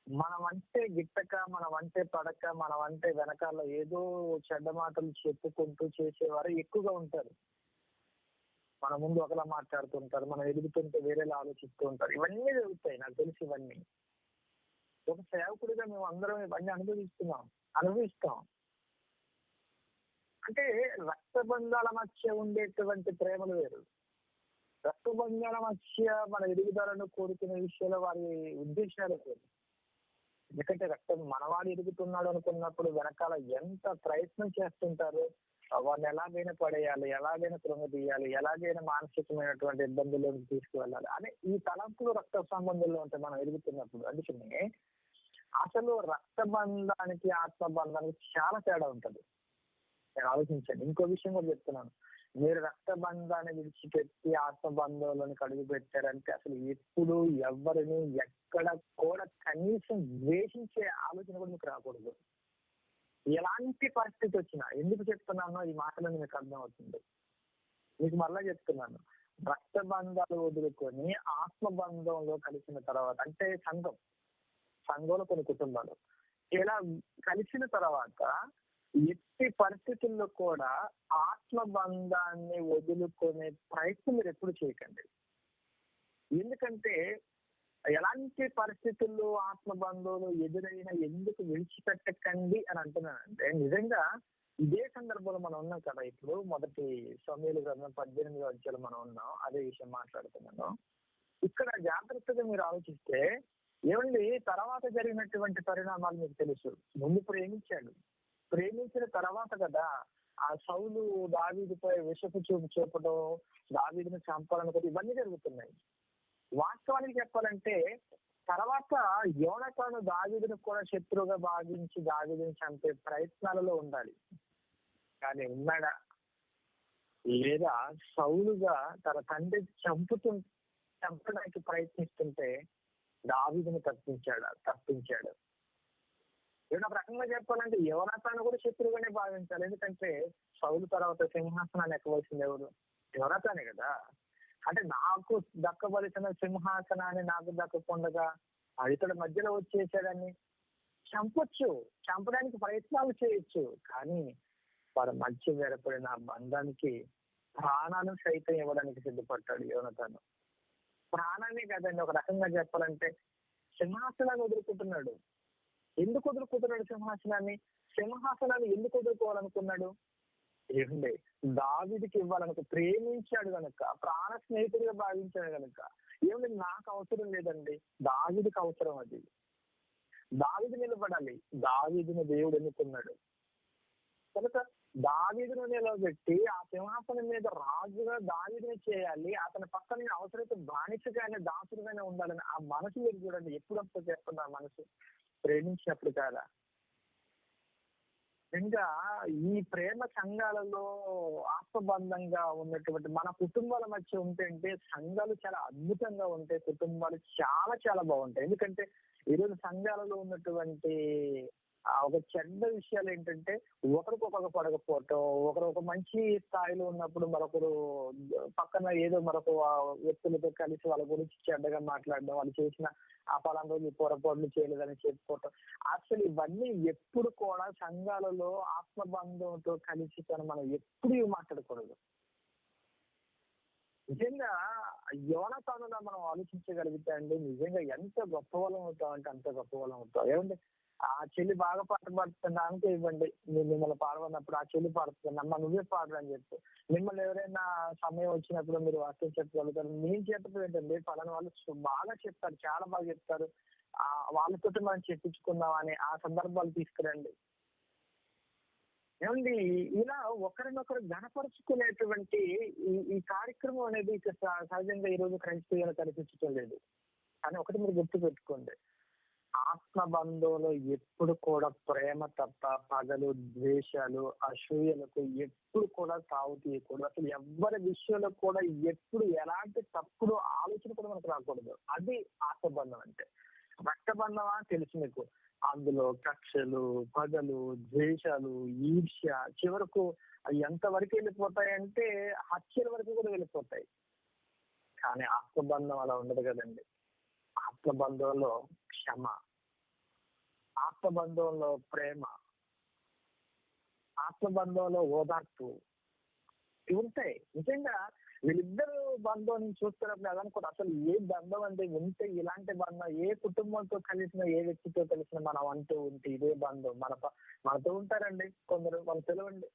Speaker 3: మనమంటే గిట్టక, మనమంటే పడక, మనమంటే వెనకాల ఏదో చెడ్డ మాటలు చెప్పుకుంటూ చేసేవారు ఎక్కువగా ఉంటారు. మన ముందు ఒకలా మాట్లాడుతుంటారు, మనం ఎదుగుతుంటే వేరేలా ఆలోచిస్తూ ఉంటారు. ఇవన్నీ జరుగుతాయి, నాకు తెలిసి. ఇవన్నీ ఒక సేవకుడిగా మేము అందరం ఇవన్నీ అనుభవిస్తాం. అంటే రక్త బంధాల మధ్య ఉండేటువంటి ప్రేమలు వేరు. రక్త బంధాల మధ్య మన ఎదుగుదలను కోరుకునే విషయంలో వారి ఉద్దేశాలు వేరు. ఎందుకంటే రక్తం మనవాడు ఎదుగుతున్నాడు అనుకున్నప్పుడు వెనకాల ఎంత ప్రయత్నం చేస్తుంటారు. వాడిని ఎలాగైనా పడేయాలి, ఎలాగైనా కృంగదీయాలి, ఎలాగైనా మానసికమైనటువంటి ఇబ్బందుల్లోకి తీసుకువెళ్ళాలి అనే ఈ తలంపులు రక్త సంబంధంలో ఉంటాయి మనం ఎదుగుతున్నప్పుడు. అందుకని అసలు రక్త బంధానికి ఆత్మ బంధానికి చాలా తేడా ఉంటుంది. నేను ఆలోచించండి. ఇంకో విషయం కూడా చెప్తున్నాను. మీరు రక్త బంధాన్ని విడిచిపెట్టి ఆత్మ బంధంలోనికి అడుగు పెట్టారంటే అసలు ఎప్పుడు ఎవరిని ఎక్కడ కూడా కనీసం ద్వేషించే ఆలోచన కూడా మీకు రాకూడదు. ఎలాంటి పరిస్థితి వచ్చినా. ఎందుకు చెప్తున్నానో ఈ మాటలను మీకు అర్థం అవుతుంది. మీకు మళ్ళా చెప్తున్నాను. రక్త బంధాలు వదులుకొని ఆత్మ బంధంలో కలిసిన తర్వాత, అంటే సంఘంలో కొన్ని కుటుంబాలు ఇలా కలిసిన తర్వాత ఎట్టి పరిస్థితుల్లో కూడా ఆత్మ బంధాన్ని వదులుకునే ప్రయత్నం మీరు ఎప్పుడు చేయకండి. ఎందుకంటే ఎలాంటి పరిస్థితుల్లో ఆత్మ బంధువులు ఎదురైనా ఎందుకు విడిచిపెట్టకండి అని అంటున్నానంటే, నిజంగా ఇదే సందర్భంలో మనం ఉన్నాం కదా. ఇప్పుడు మొదటి సమూయేలు గ్రంథం 18వ అధ్యాయంలో మనం ఉన్నాం. అదే విషయం మాట్లాడుతున్నాను. ఇక్కడ జాగ్రత్తగా మీరు ఆలోచిస్తే, ఏమండి తర్వాత జరిగినటువంటి పరిణామాలు మీకు తెలుసు. ముందు ప్రేమించిన తర్వాత కదా ఆ సౌలు దావీదుపై విషపు చూపు చూపడం, దావీదుని చంపాలనుకోవడం, ఇవన్నీ జరుగుతున్నాయి. వాస్తవానికి చెప్పాలంటే తర్వాత యోనాతాను దావీదును కూడా శత్రువుగా భావించి దావీదుని చంపే ప్రయత్నాలలో ఉండాలి. కానీ ఉన్నాడా? లేదా సౌలుగా తన తండ్రి చంపడానికి ప్రయత్నిస్తుంటే దావీదుని తప్పించాడు. ఒక రకంగా చెప్పాలంటే యోనాతాను కూడా శత్రువుగానే భావించాలి. ఎందుకంటే సౌలు తర్వాత సింహాసనాన్ని ఎక్కవలసింది ఎవరు? యోనాతానే కదా. అంటే నాకు దక్కవలసిన సింహాసనాన్ని నాకు దక్కకుండగా ఇతడు మధ్యలో వచ్చేసాడని చంపొచ్చు, చంపడానికి ప్రయత్నాలు చేయొచ్చు, కానీ వారి మధ్య ఏర్పడిన బంధానికి ప్రాణాలను సైతం ఇవ్వడానికి సిద్ధపడ్డాడు యోనతాను. ప్రాణాన్ని కదండి, ఒక రకంగా చెప్పాలంటే సింహాసనాన్ని వదులుకుంటున్నాడు. ఎందుకు వదులుకుంటున్నాడు సింహాసనాన్ని? సింహాసనాన్ని ఎందుకు వదులుకోవాలనుకున్నాడు? ఏమండి, దావీదుకి ఇవ్వాలనుకో, ప్రేమించాడు కనుక, ప్రాణ స్నేహితుడిగా భావించాడు కనుక. ఏమండి, నాకు అవసరం లేదండి, దావీదుకి అవసరం. అది దావీదు నిలబడాలి. దావీదుని దేవుడు ఎన్నుకున్నాడు కనుక దావీదును నిలబెట్టి ఆ సింహాసనం మీద రాజుగా దావీదుని చేయాలి. అతని పక్కన అవసరమైతే బానిసగానే దాసుడుగానే ఉండాలని ఆ మనసు మీరు చూడండి. ఎప్పుడప్పుడు చేస్తుంది ఆ మనసు? ప్రేమించినప్పుడు కాదా? ఇంకా ఈ ప్రేమ సంఘాలలో ఆత్మబంధంగా ఉన్నటువంటి మన కుటుంబాల మధ్య ఉంటే సంఘాలు చాలా అద్భుతంగా ఉంటాయి, కుటుంబాలు చాలా చాలా బాగుంటాయి. ఎందుకంటే ఈరోజు సంఘాలలో ఉన్నటువంటి ఒక చెడ్డ విషయాలు ఏంటంటే ఒకరికొకరు పడకపోవటం, ఒకరు ఒక మంచి స్థాయిలో ఉన్నప్పుడు మరొకరు పక్కన ఏదో మరొక వ్యక్తులతో కలిసి వాళ్ళ గురించి చెడ్డగా మాట్లాడడం, వాళ్ళు చేసిన ఆ పలానా రోజు పొరపాట్లు చేయలేదని చెప్పుకోవటం. అసలు ఇవన్నీ ఎప్పుడు కూడా సంఘాలలో ఆత్మబంధంతో కలిసి మనం ఎప్పుడు ఇవి మాట్లాడకూడదు. నిజంగా యోనతానులా మనం ఆలోచించగలిగితే అండి, నిజంగా ఎంత గొప్ప వాళ్ళం అవుతాం అంటే అంత గొప్ప వాళ్ళం అవుతాం. ఏమంటే ఆ చెల్లి బాగా పాట పాడుతుంది అనుకో, ఇవ్వండి, మీరు మిమ్మల్ని పాడమన్నప్పుడు ఆ చెల్లి పాడుతుంది, అమ్మ నువ్వే పాడు అని చెప్పి. మిమ్మల్ని ఎవరైనా సమయం వచ్చినప్పుడు మీరు వాక్యం చెప్పగలుగుతారు. నేను చెప్పడం ఏంటండి, పలానా వాళ్ళు బాగా చెప్తారు, చాలా బాగా చెప్తారు, వాళ్ళతో మనం చెప్పించుకుందాం అని ఆ సందర్భాలు తీసుకురండి. ఏమండి, ఇలా ఒకరినొకరు గణపరుచుకునేటువంటి ఈ కార్యక్రమం అనేది సహజంగా ఈ రోజు క్రైస్తవులు కనిపించడం లేదు. కానీ ఒకటి మీరు గుర్తు పెట్టుకోండి, ఆత్మ బంధంలో ఎప్పుడు కూడా ప్రేమ తప్ప పగలు, ద్వేషాలు, అసూయలకు ఎప్పుడు కూడా తావు తీయకూడదు. అసలు ఎవరి విషయంలో కూడా ఎప్పుడు ఎలాంటి తప్పుడు ఆలోచన కూడా మనకు రాకూడదు. అది ఆత్మబంధం అంటే. రక్తబంధమా తెలుసు మీకు, అందులో కక్షలు, పగలు, ద్వేషాలు, ఈర్ష్య చివరకు ఎంత వరకు వెళ్ళిపోతాయంటే హత్యల వరకు కూడా వెళ్ళిపోతాయి. కానీ ఆత్మబంధం అలా ఉండదు కదండి. ఆత్మబంధంలో క్షమ, ఆత్మబంధంలో ప్రేమ, ఆత్మబంధంలో ఓదార్పు ఉంటాయి. నిజంగా వీళ్ళిద్దరు బంధం చూస్తున్నప్పుడు అదనుకోండి, అసలు ఏ బంధం అంటే ఉంటే ఇలాంటి బంధం, ఏ కుటుంబంతో కలిసిన, ఏ వ్యక్తితో కలిసిన మనం అంటూ ఉంటే ఇదే బంధం మనతో ఉంటారండి కొందరు. వాళ్ళు పిలవండి,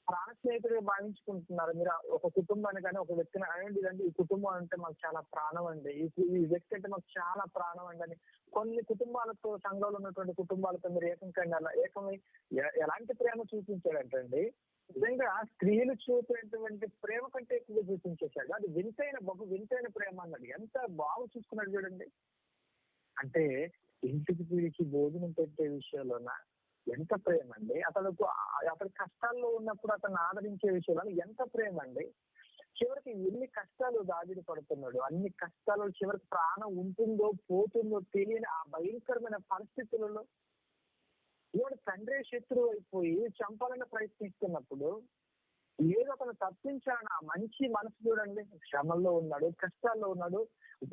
Speaker 3: ప్రాణ స్నేహితుడిగా భావించుకుంటున్నారు. మీరు ఒక కుటుంబాన్ని కానీ ఒక వ్యక్తిని అనండి, ఇదండి ఈ కుటుంబం అంటే మాకు చాలా ప్రాణం అండి, ఈ వ్యక్తి అంటే మాకు చాలా ప్రాణం అండి అని. కొన్ని కుటుంబాలతో, సంఘంలో ఉన్నటువంటి కుటుంబాలతో మీరు ఏకమై ఎలాంటి ప్రేమ చూపించాడంటండి, నిజంగా స్త్రీలు చూపేటువంటి ప్రేమ కంటే ఎక్కువ చూపించేశాడు. అది బహు వింతైన ప్రేమ అన్నది. ఎంత బాగా చూసుకున్నాడు చూడండి. అంటే ఇంటికి పిలిచి భోజనం పెట్టే విషయంలోన ఎంత ప్రేమ అండి. అతను కష్టాల్లో ఉన్నప్పుడు అతను ఆదరించే విషయంలో ఎంత ప్రేమ అండి. చివరికి ఎన్ని కష్టాలు దావిదు పడుతున్నాడు, అన్ని కష్టాలు చివరికి ప్రాణం ఉంటుందో పోతుందో తెలియని ఆ భయంకరమైన పరిస్థితులలో ఇవాడు తండ్రి శత్రువు అయిపోయి చంపాలని ప్రయత్నిస్తున్నప్పుడు ఏదో అతను తప్పించాలని ఆ మంచి మనసు చూడండి. శ్రమల్లో ఉన్నాడు, కష్టాల్లో ఉన్నాడు,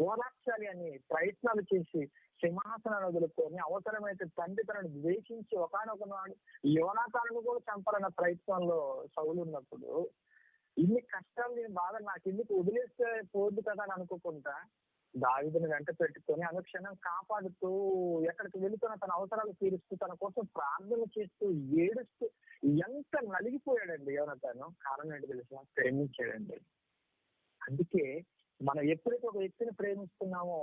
Speaker 3: ఓదార్చాలి అని ప్రయత్నాలు చేసి సింహాసనాన్ని వదులుకొని అవసరమైతే తండ్రి తనను ద్వేషించి ఒకానొక నాడు యోనాతానును కూడా చంపాలన్న ప్రయత్నంలో సౌలు ఉన్నప్పుడు ఇన్ని కష్టాలు నేను బాగా నాకు ఎందుకు వదిలేస్తే పోద్దు కదా అని అనుకోకుండా దావీదుని వెంట పెట్టుకొని అనుక్షణం కాపాడుతూ ఎక్కడికి వెళుతున్న తన అవసరాలు తీరుస్తూ తన కోసం ప్రార్థన చేస్తూ ఏడుస్తూ ఎంత నలిగిపోయాడండి యోనాతాను. కారణం ఏంటి తెలుసా? ప్రేమించాడండి. అందుకే మనం ఎప్పుడైతే ఒక వ్యక్తిని ప్రేమిస్తున్నామో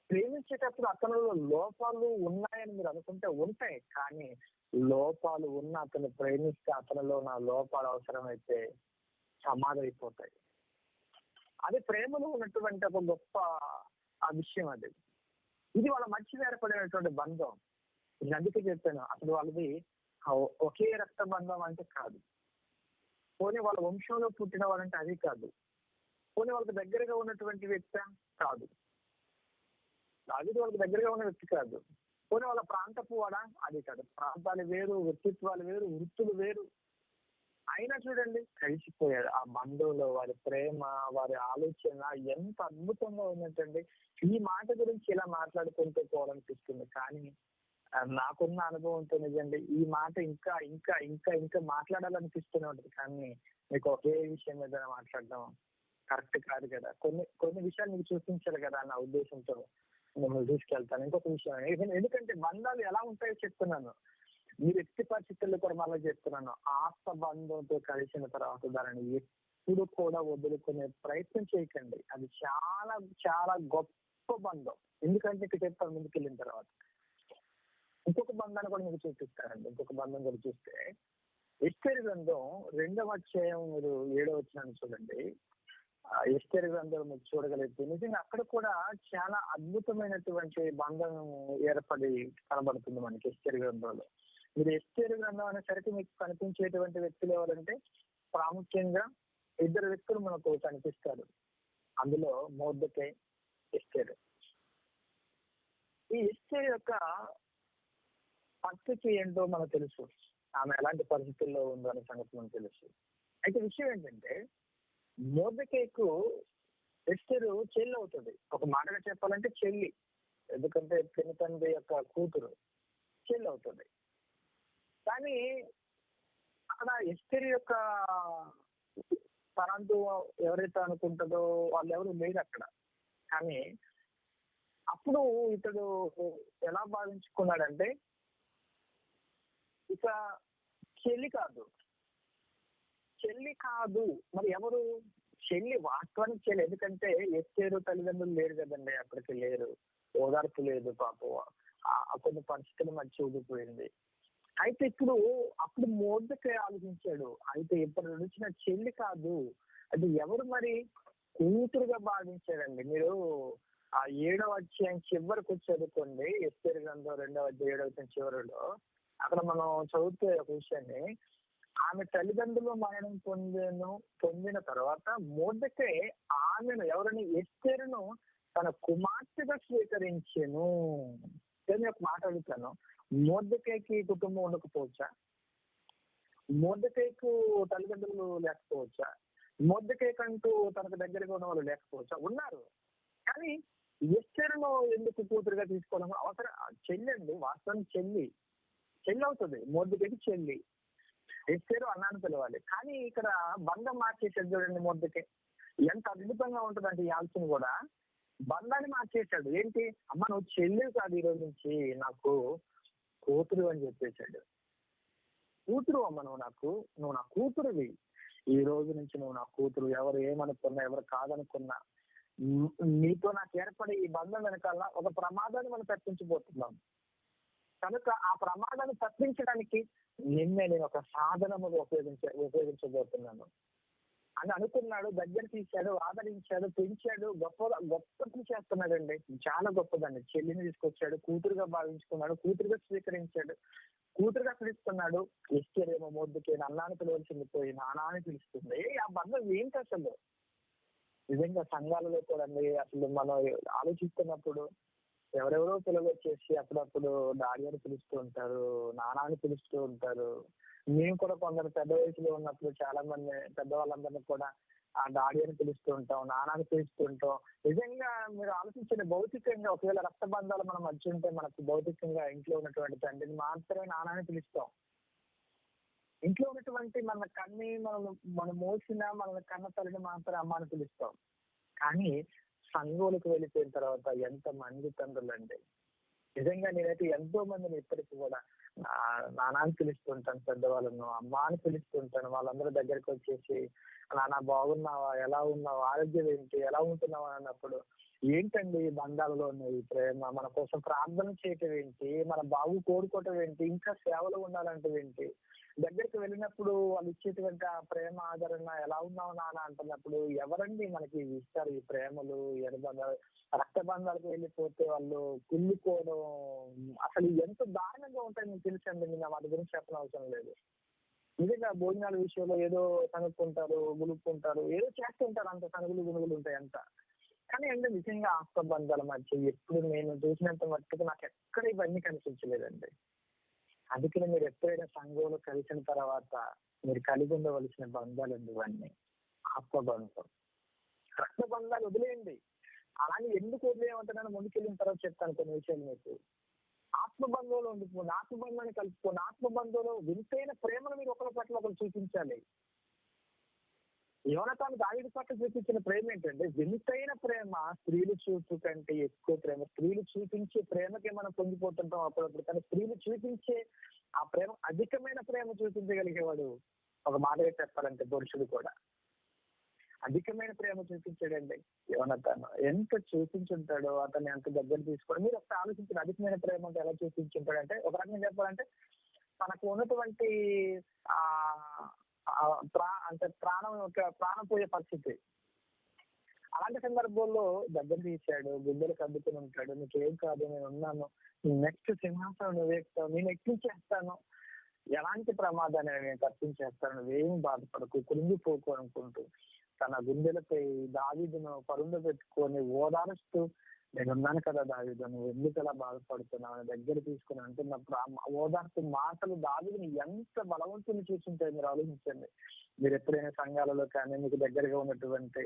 Speaker 3: ప్రేమించేటప్పుడు అతనిలో లోపాలు ఉన్నాయని మీరు అనుకుంటే ఉంటాయి, కానీ లోపాలు ఉన్న అతను ప్రేమిస్తే అతనిలో నా లోపాలు అవసరమైతే సమాధైపోతాయి. అది ప్రేమలో ఉన్నటువంటి ఒక గొప్ప ఆ విషయం. అది ఇది వాళ్ళ మధ్య ఏర్పడినటువంటి బంధం. నేను అందుకే చెప్పాను, అసలు వాళ్ళది ఒకే రక్త బంధం అంటే కాదు, పోనీ వాళ్ళ వంశంలో పుట్టిన వాళ్ళంటే అది కాదు, పోనీ వాళ్ళకి దగ్గరగా ఉన్నటువంటి వ్యక్తి కాదు, అది వాళ్ళకి దగ్గరగా ఉన్న వ్యక్తి కాదు, పోనీ వాళ్ళ ప్రాంతపు వాడా అది కాదు. ప్రాంతాలు వేరు, వ్యక్తిత్వాలు వేరు, వృత్తులు వేరు, అయినా చూడండి కలిసిపోయారు. ఆ బంధంలో వారి ప్రేమ, వారి ఆలోచన ఎంత అద్భుతంగా ఉన్నట్టండి. ఈ మాట గురించి ఇలా మాట్లాడుకుంటూ పోవాలనిపిస్తుంది. కానీ నాకున్న అనుభవంతో నిజండి ఈ మాట ఇంకా ఇంకా ఇంకా ఇంకా మాట్లాడాలనిపిస్తూనే ఉంటుంది. కానీ మీకు ఒకే విషయం మీద మాట్లాడడం కరెక్ట్ కాదు కదా. కొన్ని కొన్ని విషయాలు మీకు చూపించాలి కదా అన్న ఉద్దేశంతో మిమ్మల్ని తీసుకెళ్తాను. ఇంకొక విషయం ఎందుకంటే బంధాలు ఎలా ఉంటాయో చెప్తున్నాను. మీరు ఎట్టి పరిస్థితుల్లో కూడా మళ్ళీ చెప్తున్నాను, ఆత్మ బంధంతో కలిసిన తర్వాత దానిని ఎప్పుడు కూడా వదులుకునే ప్రయత్నం చేయకండి. అది చాలా చాలా గొప్ప బంధం. ఎందుకంటే ఇక్కడ చెప్తాను ముందుకు వెళ్ళిన తర్వాత. ఇంకొక బంధాన్ని కూడా మీకు చూపిస్తారండి. ఇంకొక బంధం కూడా చూస్తే ఎస్తేరు గ్రంథం 2వ అధ్యాయం మీరు 7వ వచనాన్ని చూడండి. ఎస్తేరు గ్రంథం మీరు చూడగలిగితే నిజంగా అక్కడ కూడా చాలా అద్భుతమైనటువంటి బంధం ఏర్పడి కనబడుతుంది మనకి ఎస్తేరు గ్రంథంలో. మీరు ఎస్తేరు గ్రంథం అనేసరికి మీకు కనిపించేటువంటి వ్యక్తులు ఎవరంటే ప్రాముఖ్యంగా 2 వ్యక్తులు మనకు కనిపిస్తారు. అందులో మొర్దెకై, ఎస్తేరు. ఈ ఎస్తేరు యొక్క పరిస్థితి ఏంటో మనకు తెలుసు. ఆమె ఎలాంటి పరిస్థితుల్లో ఉందో అనే సంగతి మనకు తెలుసు. అయితే విషయం ఏంటంటే మొర్దెకైకు ఎస్తేరు చెల్లి అవుతుంది. ఒక మాటగా చెప్పాలంటే చెల్లి. ఎందుకంటే పిన తండ్రి యొక్క కూతురు చెల్లి అవుతుంది. కానీ అక్కడ ఎస్తేరు యొక్క తనంతు ఎవరైతే అనుకుంటుందో వాళ్ళు ఎవరు లేరు అక్కడ. కానీ అప్పుడు ఇతడు ఎలా భావించుకున్నాడంటే ఇక చెల్లి కాదు మరి ఎవరు చెల్లి, వాస్తవానికి చెల్లి. ఎందుకంటే ఎస్తేరు తల్లిదండ్రులు లేరు కదండి, అక్కడికి లేరు, ఓదార్పు లేదు పాపం, కొన్ని పరిస్థితుల మధ్య ఊడిపోయింది. అయితే అప్పుడు మొర్దెకై ఆలోచించాడు, అయితే ఇప్పుడు వచ్చిన చెల్లి కాదు, అది ఎవరు మరి, కూతురుగా భావించాడండి. మీరు ఆ 7వ అధ్యాయం చివరికి వచ్చి చదువుకోండి. ఎస్తేరు గ్రంథం 2వ అధ్యాయం 7వ అధ్యాయం చివరిలో అక్కడ మనం చదువుతే ఒక విషయాన్ని, ఆమె తల్లిదండ్రులు మరణం పొందిన తర్వాత మొర్దెకై ఆమెను, ఎవరిని, ఎస్తేరును తన కుమార్తెగా స్వీకరించెను. నేను ఒక మాట అడుగుతాను, మొర్దెకైకి కుటుంబం ఉండకపోవచ్చా? మొర్దెకైకు తల్లిదండ్రులు లేకపోవచ్చా? మొర్దెకైకంటూ తనకు దగ్గరగా ఉన్న వాళ్ళు లేకపోవచ్చా? ఉన్నారు. కానీ ఎస్తేరును ఎందుకు కూతురుగా తీసుకోవడం అవసరం? చెల్లి అండి, వాస్తవం చెల్లి అవుతుంది. మొర్దెకైకి చెల్లి, ఎస్తేరు అన్నాన్ని పిలవాలి. కానీ ఇక్కడ బంధం మార్చేసాడు చూడండి మొర్దెకై. ఎంత అద్భుతంగా ఉంటుందంటే ఈ ఆలోచన కూడా. బంధాన్ని మార్చేశాడు. ఏంటి, అమ్మ నువ్వు చెల్లి కాదు, ఈ రోజు నుంచి నాకు కూతురు అని చెప్పేశాడు. కూతురు అమ్మ, నువ్వు నా కూతురువి, ఈ రోజు నుంచి నువ్వు నా కూతురు. ఎవరు ఏమనుకున్నా, ఎవరు కాదనుకున్నా, నీతో నాకు ఏర్పడే ఈ బంధం వెనకాల ఒక ప్రమాదాన్ని మనం తప్పించబోతున్నాం. కనుక ఆ ప్రమాదాన్ని తప్పించడానికి నిన్నే నేను ఒక సాధనముగా ఉపయోగించబోతున్నాను అని అనుకున్నాడు. దగ్గర తీశాడు, ఆదరించాడు, పెంచాడు, గొప్ప చేస్తున్నాడండి. చాలా గొప్పదండి. చెల్లిని తీసుకొచ్చాడు, కూతురుగా భావించుకున్నాడు, కూతురుగా స్వీకరించాడు, కూతురుగా పిలుస్తున్నాడు. ఎస్తేరేమో మొర్దెకై అన్నాన్ని పిలవలసింది పోయి నానా అని పిలుస్తుంది. ఆ బంధం ఏంటి అసలు? నిజంగా సంఘాలలో కూడా అసలు మనం ఆలోచిస్తున్నప్పుడు ఎవరెవరో పిల్లలు వచ్చేసి అప్పుడప్పుడు డాడీ అని పిలుస్తూ ఉంటారు, నాన్న అని పిలుస్తూ ఉంటారు. మేము కూడా కొందరు పెద్ద వయసులో ఉన్నప్పుడు చాలా మంది పెద్దవాళ్ళందరినీ కూడా ఆ డాడీ అని పిలుస్తూ ఉంటాం, నాన్న అని పిలుస్తూ ఉంటాం. నిజంగా మీరు ఆలోచించండి, భౌతికంగా ఒకవేళ రక్త బంధాలు మనం మధ్య ఉంటే మనకు భౌతికంగా ఇంట్లో ఉన్నటువంటి తండ్రిని మాత్రమే నాన్న అని పిలుస్తాం. ఇంట్లో ఉన్నటువంటి మనం మోసిన మన కన్న తల్లిని మాత్రం అమ్మ అని పిలుస్తాం. కానీ సంఘంలోకి వెళ్ళిపోయిన తర్వాత ఎంత మంది తండ్రులు అండి. నిజంగా నేనైతే ఎంతో మందిని ఇప్పటికి కూడా నాన్న అని పిలుస్తుంటాను, పెద్దవాళ్ళను అమ్మ అని పిలుస్తుంటాను. వాళ్ళందరూ దగ్గరికి వచ్చేసి నాన్న బాగున్నావా, ఎలా ఉన్నావు, ఆరోగ్యం ఏంటి, ఎలా ఉంటున్నావా అన్నప్పుడు ఏంటండి బంధాలలో ఉన్నది ప్రేమ, మన కోసం ప్రార్థన చేయటం ఏంటి, మన బాగు కోరుకోవటం ఏంటి, ఇంకా సేవలు ఉండాలంటే ఏంటి, దగ్గరికి వెళ్ళినప్పుడు వాళ్ళు ఇచ్చేటువంటి ఆ ప్రేమ ఆదరణ, ఎలా ఉన్నావు నాన్న అంటున్నప్పుడు ఎవరండి మనకి ఇస్తారు ఈ ప్రేమలు? ఎడబంధాలు, రక్త బంధాలకు వెళ్ళిపోతే వాళ్ళు కుళ్ళిపోవడం అసలు ఎంత దారుణంగా ఉంటాయి మీకు తెలుసండి. నేను వాటి గురించి చెప్పనవసరం లేదు. నిజంగా భోజనాల విషయంలో ఏదో కనుక్కుంటారు, గులుక్కుంటారు, ఏదో చేస్తుంటారు, అంత కనుగులు గునుగులు ఉంటాయి అంత. కానీ అంటే నిజంగా ఆత్మ బంధాల మధ్య ఎప్పుడు నేను చూసినంత మట్టుకు నాకు ఎక్కడ ఇవన్నీ కనిపించలేదండి. అందుకని మీరు ఎప్పుడైనా సంఘంలో కలిసిన తర్వాత మీరు కలిగి ఉండవలసిన బంధాలు ఇవన్నీ ఆత్మబంధం. రక్త బంధాలు వదిలేయండి. అలాగే ఎందుకు వదిలేయమంటున్నాను ముందుకెళ్ళిన తర్వాత చెప్తాను కొన్ని విషయాలు మీకు. ఆత్మబంధంలో ఉండిపోండి, ఆత్మబంధాన్ని కలుపుకోండి. ఆత్మబంధంలో వింతైన ప్రేమను మీరు ఒకరి పట్ల ఒకరు చూపించాలి. యోనాతాను దావీదు పట్ల చూపించిన ప్రేమ ఏంటంటే వింతైన ప్రేమ. స్త్రీలు చూపు కంటే ఎక్కువ ప్రేమ. స్త్రీలు చూపించే ప్రేమకే మనం పొంగిపోతుంటాం అప్పుడప్పుడు, కానీ స్త్రీలు చూపించే ఆ ప్రేమ అధికమైన ప్రేమ చూపించగలిగేవాడు. ఒక మాటగా చెప్పాలంటే పురుషుడు కూడా అధికమైన ప్రేమ చూపించాడండి. యోనాతాను ఎంత చూపించుంటాడో అతన్ని ఎంత దగ్గర తీసుకోవడం. మీరు ఒకసారి ఆలోచించిన అధికమైన ప్రేమ అంటే ఎలా చూపించుంటాడంటే, ఒక రకంగా చెప్పాలంటే తనకు ఉన్నటువంటి ఆ అంటే ప్రాణం పోయే పరిస్థితి. అలాంటి సందర్భంలో దగ్గర తీశాడు, గుండెలకు అద్దుకుని ఉంటాడు. నీకేం కాదు, నేను ఉన్నాను, నెక్స్ట్ సింహాసనం నువ్వు ఎక్కుతావు, నేను ఎక్కించేస్తాను, ఎలాంటి ప్రమాదాన్ని నేను తప్పించేస్తాను, నువ్వేం బాధపడకు, కృంగిపోకు అనుకుంటూ తన గుండెలపై దావీదును పరుండ పెట్టుకొని ఓదారుస్తూ, నేనున్నాను కదా దావీదు, నువ్వు ఎందుకు అలా బాధపడుతున్నావు అని దగ్గర తీసుకుని అంటున్నప్పుడు ఆ ఓదార్పు మాటలు దావీదుని ఎంత బలవంతుని చూసింటాయి మీరు ఆలోచించండి. మీరు ఎప్పుడైనా సంఘాలలో కానీ మీకు దగ్గరగా ఉన్నటువంటి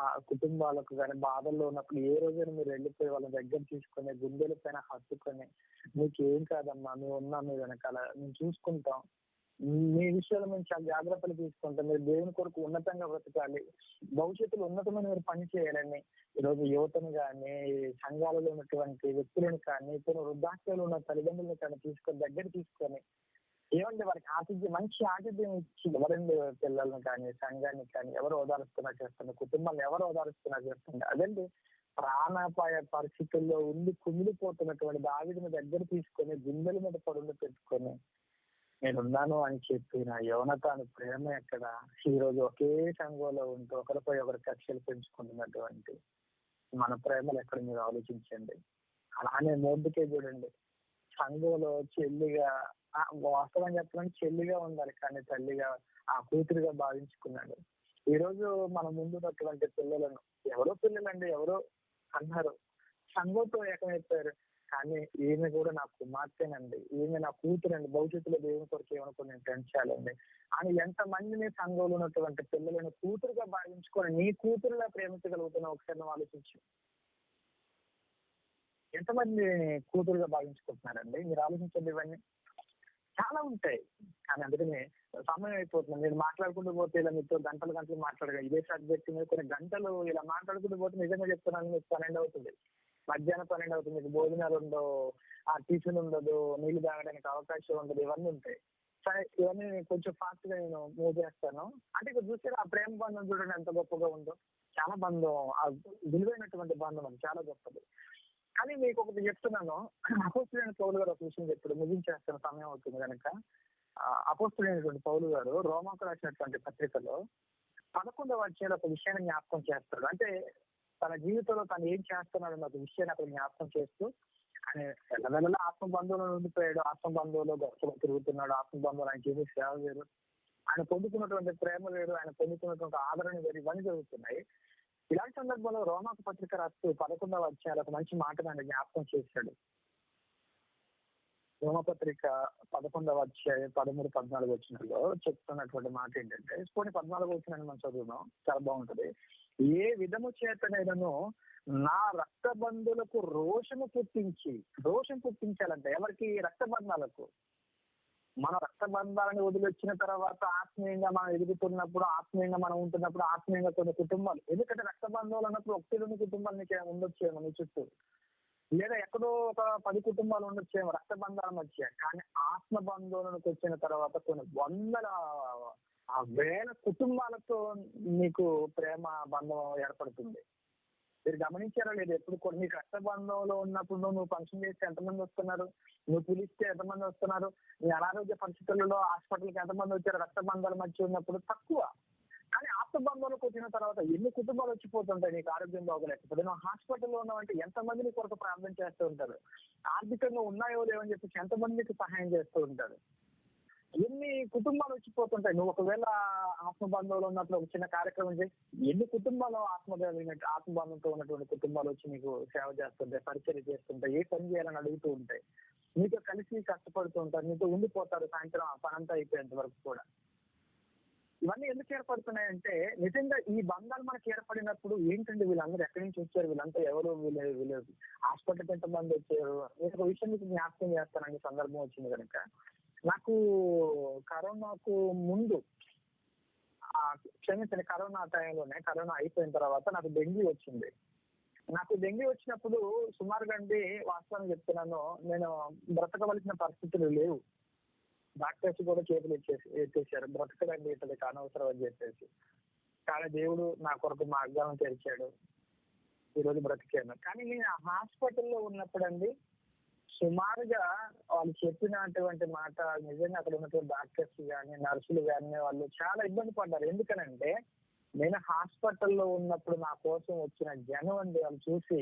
Speaker 3: ఆ కుటుంబాలకు కానీ బాధల్లో ఉన్నప్పుడు ఏ రోజైనా మీరు వెళ్ళిపోయి వాళ్ళ దగ్గర తీసుకొని గుండెల పైన హత్తుకొని, నీకేం కాదమ్మా, నువ్వు ఉన్నా మీ వెనకాల, మేము చూసుకుంటాం, మీ విషయాలు మేము చాలా జాగ్రత్తలు తీసుకుంటాం, మీరు దేవుని కొరకు ఉన్నతంగా బ్రతకాలి, భవిష్యత్తులో ఉన్నతమైన మీరు పని చేయాలని ఈరోజు యువతను కానీ సంఘాలలో ఉన్నటువంటి వ్యక్తులను కానీ ఇప్పుడు వృద్ధాశ్రయంలో ఉన్న తల్లిదండ్రులను కానీ తీసుకొని దగ్గర తీసుకొని ఏమంటే వారికి ఆతిథ్యం, మంచి ఆతిథ్యం ఇచ్చి ఎవరండి పిల్లల్ని కానీ సంఘాన్ని కానీ ఎవరు ఓదారుస్తున్నా చేస్తుంది, కుటుంబాన్ని ఎవరు ఓదారుస్తున్నా చేస్తుంది. అదండి ప్రాణాపాయ పరిస్థితుల్లో ఉండి కుమిలిపోతున్నటువంటి దావీదుని దగ్గర తీసుకొని గుండెల మీద పరుండి పెట్టుకొని నేనున్నాను అని చెప్పిన యోనాతాను ప్రేమ ఎక్కడ? ఈ రోజు ఒకే సంఘంలో ఉంటూ ఒకరిపై ఒకరి కక్షలు పెంచుకుంటున్నటువంటి మన ప్రేమలు ఎక్కడ మీరు ఆలోచించండి. అలానే మోర్దుకే చూడండి, సంఘంలో చెల్లిగా, వాస్తవం చెప్పాలంటే చెల్లిగా ఉండాలి కానీ తల్లిగా ఆ కూతురుగా భావించుకున్నాడు. ఈ రోజు మన ముందున్నటువంటి పిల్లలను ఎవరో పిల్లలండి ఎవరో అన్నారు, సంఘంతో ఏకమైపోయారు, కానీ ఈమె కూడా నా కుమార్తెనండి, ఈమె నా కూతురండి, భవిష్యత్తులో దేవుని కొరకు ఏమనుకుని నేను పెంచాలండి అని ఎంతమందిని సంఘంలో ఉన్నటువంటి పిల్లలను కూతురుగా భావించుకొని నీ కూతురులా ప్రేమించగలుగుతున్నా ఒకసారి నువ్వు ఆలోచించు. ఎంతమంది కూతురుగా భావించుకుంటున్నారండి మీరు ఆలోచించండి. ఇవన్నీ చాలా ఉంటాయి, కానీ అందుకని సమయం అయిపోతుంది. నేను మాట్లాడుకుంటూ పోతే ఇలా మీతో గంటలు గంటలు మాట్లాడగా ఇదే సబ్జెక్ట్ మీద కొన్ని గంటలు ఇలా మాట్లాడుకుంటూ పోతే నిజంగా చెప్తున్నాను మీకు 12 అవుతుంది, మధ్యాహ్నం 12 అవుతుంది, మీకు భోజనాలు ఉండవు, ఆ టిఫిన్ ఉండదు, నీళ్లు తాగడానికి అవకాశం ఉండదు, ఇవన్నీ ఉంటాయి. సరే ఇవన్నీ కొంచెం ఫాస్ట్ గా నేను మూవ్ చేస్తాను. అంటే ఇక్కడ చూస్తే ఆ ప్రేమ బంధం చూడండి ఎంత గొప్పగా ఉందో. చాలా బంధం, ఆ విలువైనటువంటి బంధం అది చాలా గొప్పది. కానీ మీకు ఒకటి చెప్తున్నాను, అపోస్తులైన పౌలు గారు ఒక విషయం చెప్పాడు, ముగించేస్తున్న సమయం అవుతుంది కనుక. అపోస్తులైనటువంటి పౌలు గారు రోమాకు రాసినటువంటి పత్రికలో 11వ అధ్యాయంలో ఒక విషయాన్ని జ్ఞాపకం చేస్తాడు. అంటే తన జీవితంలో తను ఏం చేస్తున్నాడు ఒక విషయాన్ని అక్కడ జ్ఞాపకం చేస్తూ ఆయన ఎల్లవెల్లా ఆత్మబంధువులను ఉండిపోయాడు, ఆత్మబంధువులో గొప్పగా తిరుగుతున్నాడు, ఆత్మబంధువులు ఆయన చేసే సేవ వేరు, ఆయన పొందుకున్నటువంటి ప్రేమ వేరు, ఆయన పొందుకున్నటువంటి ఆదరణ వేరు, ఇవన్నీ జరుగుతున్నాయి. ఇలాంటి సందర్భంలో రోమాకు పత్రిక రాస్తూ 11వ అధ్యాయంలో ఒక మంచి మాట ఆయన జ్ఞాపకం చేశాడు. రోమపత్రిక 11వ అధ్యాయం 13, 14 వచనాల్లో చెప్తున్నటువంటి మాట ఏంటంటే, పోనీ 14 వచనాన్ని మనం చదువుదాం, చాలా బాగుంటది. ఏ విధము చేతనైనను నా రక్త బంధువులకు రోషం పుట్టించాలంటే ఎవరికి? రక్త బంధాలకు. మన రక్త బంధాలను వదిలిచ్చిన తర్వాత ఆత్మీయంగా మనం ఎదుగుతున్నప్పుడు, ఆత్మీయంగా మనం ఉంటున్నప్పుడు, ఆత్మీయంగా కొన్ని కుటుంబాలు, ఎందుకంటే రక్త బంధువులు అన్నప్పుడు 1-2 కుటుంబాలు నీకు ఉండొచ్చేమో నీ చుట్టూ, లేదా ఎక్కడో ఒక 10 కుటుంబాలు ఉండొచ్చేమో రక్త బంధాల మధ్య. కానీ ఆత్మ బంధువులకు వచ్చిన తర్వాత కొన్ని వందల వేల కుటుంబాలతో నీకు ప్రేమ బంధం ఏర్పడుతుంది. మీరు గమనించారో లేదు, ఎప్పుడు కూడా నీకు రక్త బంధంలో ఉన్నప్పుడు నువ్వు ఫంక్షన్ చేస్తే ఎంతమంది వస్తున్నారు, నువ్వు పిలిస్తే ఎంతమంది వస్తున్నారు, నీ అనారోగ్య పరిస్థితులలో హాస్పిటల్కి ఎంతమంది వచ్చారు, రక్త బంధాల మధ్య ఉన్నప్పుడు తక్కువ. కానీ ఆత్మ బంధంలోకి వచ్చిన తర్వాత ఎన్ని కుటుంబాలు వచ్చిపోతుంటాయి నీకు ఆరోగ్యం బాగోలేకపోతే. నువ్వు హాస్పిటల్లో ఉన్నావంటే ఎంతమంది నీ కొరకు ప్రార్థన చేస్తూ ఉంటారు, ఆర్థికంగా ఉన్నాయో లేవని చెప్పేసి ఎంతమంది నీకు సహాయం చేస్తూ ఉంటారు, ఎన్ని కుటుంబాలు వచ్చిపోతుంటాయి. నువ్వు ఒకవేళ ఆత్మబంధంలో ఉన్నప్పుడు ఒక చిన్న కార్యక్రమం చేసి ఎన్ని కుటుంబాలు ఆత్మబంధంతో ఉన్నటువంటి కుటుంబాలు వచ్చి నీకు సేవ చేస్తుంటాయి, పరిచయం చేస్తుంటాయి, ఏ పని చేయాలని అడుగుతూ ఉంటాయి. నీతో కలిసి కష్టపడుతూ ఉంటారు, నీతో ఉండిపోతారు సాయంత్రం పనంతా అయిపోయేంత వరకు కూడా. ఇవన్నీ ఎందుకు ఏర్పడుతున్నాయంటే నిజంగా ఈ బంధాలు మనకి ఏర్పడినప్పుడు ఏంటంటే వీళ్ళందరూ ఎక్కడి నుంచి వచ్చారు, వీళ్ళంతా ఎవరు, వీళ్ళు హాస్పిటల్కి ఎంతమంది వచ్చారు. నేను ఒక విషయం మీకు జ్ఞాపకం చేస్తానండి, సందర్భం వచ్చింది కనుక. నాకు కరోనాకు ముందు క్షమించండి, కరోనా టైంలోనే, కరోనా అయిపోయిన తర్వాత నాకు డెంగీ వచ్చింది. నాకు డెంగీ వచ్చినప్పుడు సుమారుగా అండి, వాస్తవాన్ని చెప్తున్నాను, నేను బ్రతకవలసిన పరిస్థితులు లేవు. డాక్టర్స్ కూడా చేతులు ఎత్తేసారు, బ్రతకడండి ఇతనికి అనవసరం అని చెప్పేసి. కానీ దేవుడు నా కొరకు మార్గాలను తెరిచాడు, ఈ రోజు బ్రతికాను. కానీ నేను హాస్పిటల్లో ఉన్నప్పుడు అండి, సుమారుగా వాళ్ళు చెప్పినటువంటి మాట నిజంగా అక్కడ ఉన్నటువంటి డాక్టర్స్ కానీ నర్సులు కానీ వాళ్ళు చాలా ఇబ్బంది పడ్డారు. ఎందుకనంటే నేను హాస్పిటల్లో ఉన్నప్పుడు నా కోసం వచ్చిన జనం అండి, వాళ్ళు చూసి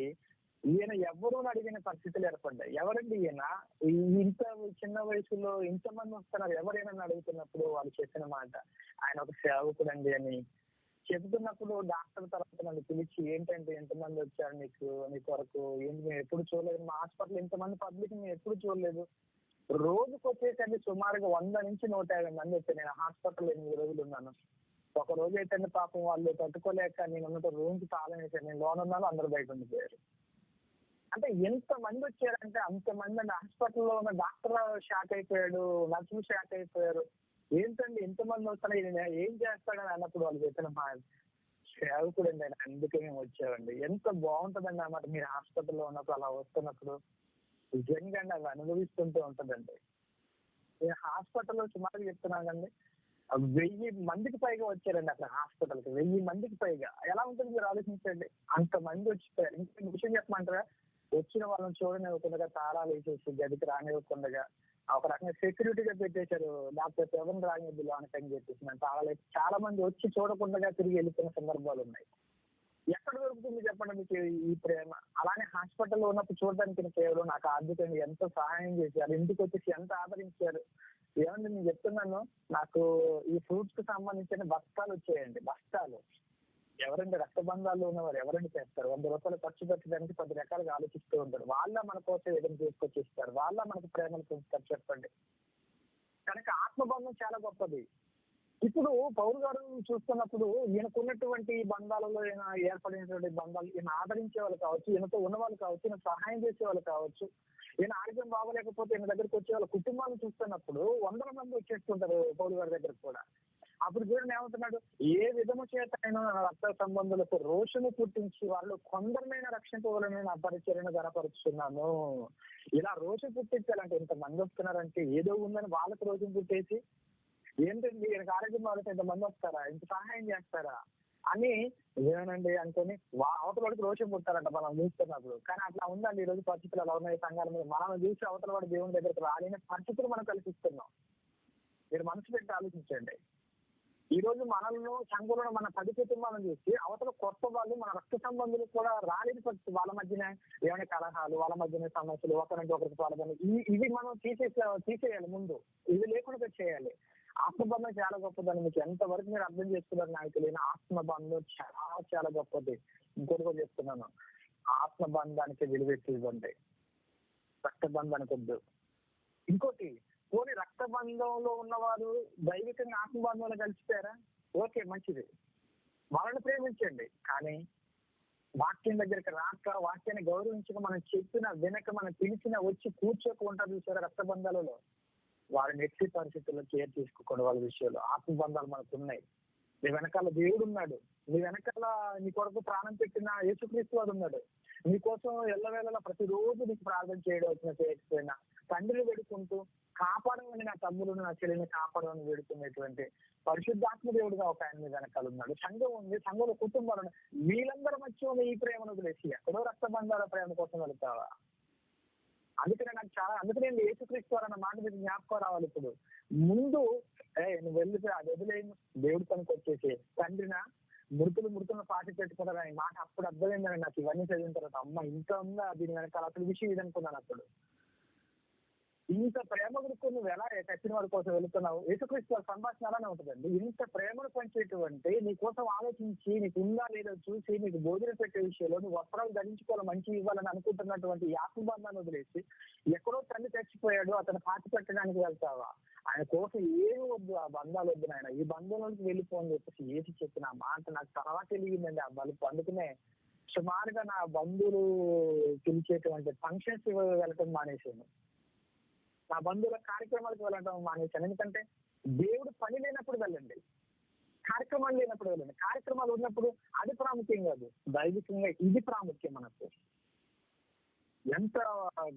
Speaker 3: ఈయన ఎవరు అడిగిన పరిస్థితులు ఏర్పడ్డాయి. ఎవరండి ఈయన, ఇంత చిన్న వయసులో ఇంతమంది వస్తున్నారు ఎవరైనా అడుగుతున్నప్పుడు వాళ్ళు చెప్పిన మాట, ఆయన ఒక సేవకుడు అండి అని చెబుతున్నప్పుడు డాక్టర్ తర్వాత నన్ను పిలిచి, ఏంటంటే ఎంతమంది వచ్చారు నీ కొరకు, ఏంటి మేము ఎప్పుడు చూడలేదు, మా హాస్పిటల్ ఇంతమంది పబ్లిక్ మేము ఎప్పుడు చూడలేదు. రోజుకు వచ్చేసరికి సుమారుగా 100 నుంచి 150 మంది వచ్చారు. నేను హాస్పిటల్ 8 రోజులు ఉన్నాను. ఒక రోజు అయితే పాపం వాళ్ళు తట్టుకోలేక నేను ఉన్నట్టు రూమ్ కి తాళం వేసాను, నేను లోన్ ఉన్నాను, అందరూ బయట ఉండిపోయారు. అంటే ఎంత మంది వచ్చారంటే అంతమంది అండి. హాస్పిటల్లో ఉన్న డాక్టర్ షాక్ అయిపోయాడు, నర్సులు షాక్ అయిపోయారు. ఏంటండి ఎంతమంది వస్తున్నా ఏం చేస్తాడని అన్నప్పుడు వాళ్ళు చెప్పిన మా సేవకుడు అండి ఆయన, అందుకే మేము వచ్చామండి. ఎంత బాగుంటుందండి అన్నమాట మీరు హాస్పిటల్లో ఉన్నప్పుడు అలా వస్తున్నప్పుడు. నిజంగా అండి అవి అనుభవిస్తుంటూ ఉంటుందండి. నేను హాస్పిటల్లో సుమారుగా చెప్తున్నానండి, 1000 మందికి పైగా వచ్చారండి అక్కడ హాస్పిటల్కి. 1000 మందికి పైగా. ఎలా ఉంటుంది మీరు ఆలోచించండి, అంతమంది వచ్చిపోయారు. ఇంకా విషయం చెప్పమంటారా, వచ్చిన వాళ్ళని చూడనివ్వకుండా తాళాలు వేసేసి గదికి రానివ్వకుండా ఒక రకంగా సెక్యూరిటీగా పెట్టేశారు. డాక్టర్స్ ఎవరిని రానివ్వద్దు లోనికి అని చెప్పేసి తాళాలు వేసి చాలా మంది వచ్చి చూడకుండా తిరిగి వెళ్ళిపోయిన సందర్భాలు ఉన్నాయి. ఎక్కడ దొరుకుతుంది చెప్పండి మీకు ఈ ప్రేమ? అలానే హాస్పిటల్లో ఉన్నప్పుడు చూడడానికి కేవలం నాకు ఆర్థికంగా ఎంతో సహాయం చేశారు, ఇంటికి వచ్చేసి ఎంత ఆదరించారు. ఏమండి నేను చెప్తున్నాను, నాకు ఈ ఫ్రూట్స్ కి సంబంధించిన బస్తాలు వచ్చాయండి, బస్తాలు. ఎవరండి రక్త బంధాల్లో ఉన్నవారు ఎవరండి చేస్తారు? 100 రూపాయలు ఖర్చు పెట్టడానికి 10 రకాలుగా ఆలోచిస్తూ ఉంటారు. వాళ్ళ మన కోసం ఏదైనా తీసుకొచ్చి ఇస్తారు, వాళ్ళ మనకు ప్రేమను పెంచుతారు చెప్పండి. కనుక ఆత్మబంధం చాలా గొప్పది. ఇప్పుడు పౌలు గారు చూస్తున్నప్పుడు ఈయనకున్నటువంటి బంధాలలో ఈయన ఏర్పడినటువంటి బంధాలు, ఈయన ఆదరించే వాళ్ళు కావచ్చు, ఈయనతో ఉన్న వాళ్ళు కావచ్చు, ఈయన సహాయం చేసే వాళ్ళు కావచ్చు, ఈయన ఆరోగ్యం బాగోలేకపోతే ఈయన దగ్గరికి వచ్చే వాళ్ళ కుటుంబాలను చూస్తున్నప్పుడు 100 మంది వచ్చేస్తుంటారు పౌలు గారి దగ్గరకు కూడా. అప్పుడు చూడండి ఏమంటున్నాడు, ఏ విధము చేత ఆయన రక్త సంబంధులకు రోషము పుట్టించి వాళ్ళు కొందరినైనా రక్షించవాలని నా పరిచర్యను గనపరుచున్నాను. ఇలా రోషం పుట్టించాలంటే ఇంతమంది వస్తున్నారంటే ఏదో ఉందని వాళ్ళకి రోషం పుట్టేసి, ఏంటండి ఈయనకు ఆరోగ్యం వాళ్ళకి ఇంతమంది వస్తారా, ఇంత సహాయం చేస్తారా అని ఏమేనండి అనుకుని అవతల వాడికి రోషం పుట్టారంట మనం చూస్తున్నప్పుడు. కానీ అట్లా ఉందండి ఈ రోజు పరిస్థితులు అలా ఉన్నాయి సంఘాల మీద. మనం చూసి అవతల వాడు దేవుని దగ్గరకు రాలేని పరిస్థితులు మనం కల్పిస్తున్నాం. మీరు మనసు పెట్టి ఆలోచించండి. ఈ రోజు మనల్ని సంఘంలో మన 10 కుటుంబాలను చూసి అవతల కొత్త వాళ్ళు మన రక్త సంబంధులు కూడా రాలేని పరిస్థితి. వాళ్ళ మధ్యన ఏమైనా కలహాలు, వాళ్ళ మధ్యన సమస్యలు, ఒకరికి ఒకరికి పాల్గొని ఇవి మనం తీసేయాలి ముందు. ఇవి లేకుండా చేయాలి. ఆత్మబంధం చాలా గొప్పదని మీకు ఎంతవరకు మీరు అర్థం చేసుకున్నారు నాకు తెలియని, ఆత్మబంధం చాలా చాలా గొప్పది. ఇంకోటి కూడా చెప్తున్నాను, ఆత్మబంధానికి విలువెట్టి ఇవ్వండి, రక్తబంధానికి వద్దు. ఇంకోటి, పోనీ రక్త బంధంలో ఉన్నవారు దైవికంగా ఆత్మబంధంలో కలిసిపోయారా, ఓకే మంచిది, వాళ్ళని ప్రేమించండి. కానీ వాక్యం దగ్గరికి రాక, వాక్యాన్ని గౌరవించక, మనం చెప్పిన వెనక, మనం పిలిచిన వచ్చి కూర్చోకుండా చూసారా రక్త బంధాలలో, వారిని ఎట్టి పరిస్థితుల్లో కేర్ తీసుకోకుండా వాళ్ళ విషయంలో. ఆత్మబంధాలు మనకు ఉన్నాయి. నీ వెనకాల దేవుడు ఉన్నాడు, నీ వెనకాల నీ కొరకు ప్రాణం పెట్టిన యేసుక్రీస్తు వాడు ఉన్నాడు. నీకోసం ఎల్లవేళలా ప్రతిరోజు నీకు ప్రార్థన చేయడం వచ్చిన చేయకపోయినా తండ్రిని వేడుకుంటూ కాపాడమని, నా తమ్ములను నా చెల్లిని కాపాడమని వేడుకునేటువంటి పరిశుద్ధాత్మ దేవుడుగా ఒక ఆయన మీ వెనకాల ఉన్నాడు. సంఘం ఉంది, సంఘంలో కుటుంబాలు ఉన్నాయి. వీళ్ళందరి మధ్య ఉన్న ఈ ప్రేమను వదిలేసి ఎక్కడో రక్త బంధాల ప్రేమ కోసం వెళ్తావా? అందుకనే యేసుక్రీస్తు అన్న మాట మీకు జ్ఞాపకం రావాలి. ఇప్పుడు ముందు నువ్వు వెళ్ళిపోయి అది వదిలేను, దేవుడి పనికి వచ్చేసి తండ్రిన మృతులను పాటి పెట్టుకున్నారా ఈ మాట అప్పుడు అర్థమైందని నాకు. ఇవన్నీ చదివిన తర్వాత అమ్మ ఇంత ఉందా దీని వెనకాల, అసలు విషయం ఇది అనుకున్నాను అప్పుడు. ఇంత ప్రేమ గురించి నువ్వు ఎలా చచ్చిన వాడి కోసం వెళుతున్నావు? యేసుక్రీస్తు వారి సంభాషణ అలానే ఉంటుందండి. ఇంత ప్రేమను పంచేటువంటి, నీ కోసం ఆలోచించి నీకు ఉందా లేదో చూసి నీకు భోజనం పెట్టే విషయంలో, నువ్వు వస్త్రాలు ధరించుకోవాలి మంచి ఇవ్వాలని అనుకుంటున్నటువంటి ఈ ఆత్మబంధాన్ని వదిలేసి ఎక్కడో తల్లి చచ్చిపోయాడు అతను పాతి పెట్టడానికి వెళ్తావా? ఆయన కోసం ఏమి వద్దు, ఆ బంధాలు వద్దు నాయన, ఈ బంధంలోకి వెళ్ళిపోని చెప్పేసి ఏసి చెప్పిన ఆ మాట నాకు తర్వాత తెలియదండి. ఆ బలుపు అందుకనే సుమారుగా నా బంధువులు పిలిచేటువంటి ఫంక్షన్స్ వెళ్ళటం మానేశాను. నా బంధువుల కార్యక్రమాలకు వెళ్ళడం మానేశాను. ఎందుకంటే దేవుడు పని లేనప్పుడు వెళ్ళండి, కార్యక్రమాలు లేనప్పుడు వెళ్ళండి. కార్యక్రమాలు ఉన్నప్పుడు అది ప్రాముఖ్యం కాదు, దైవికంగా ఇది ప్రాముఖ్యం. మనకు ఎంత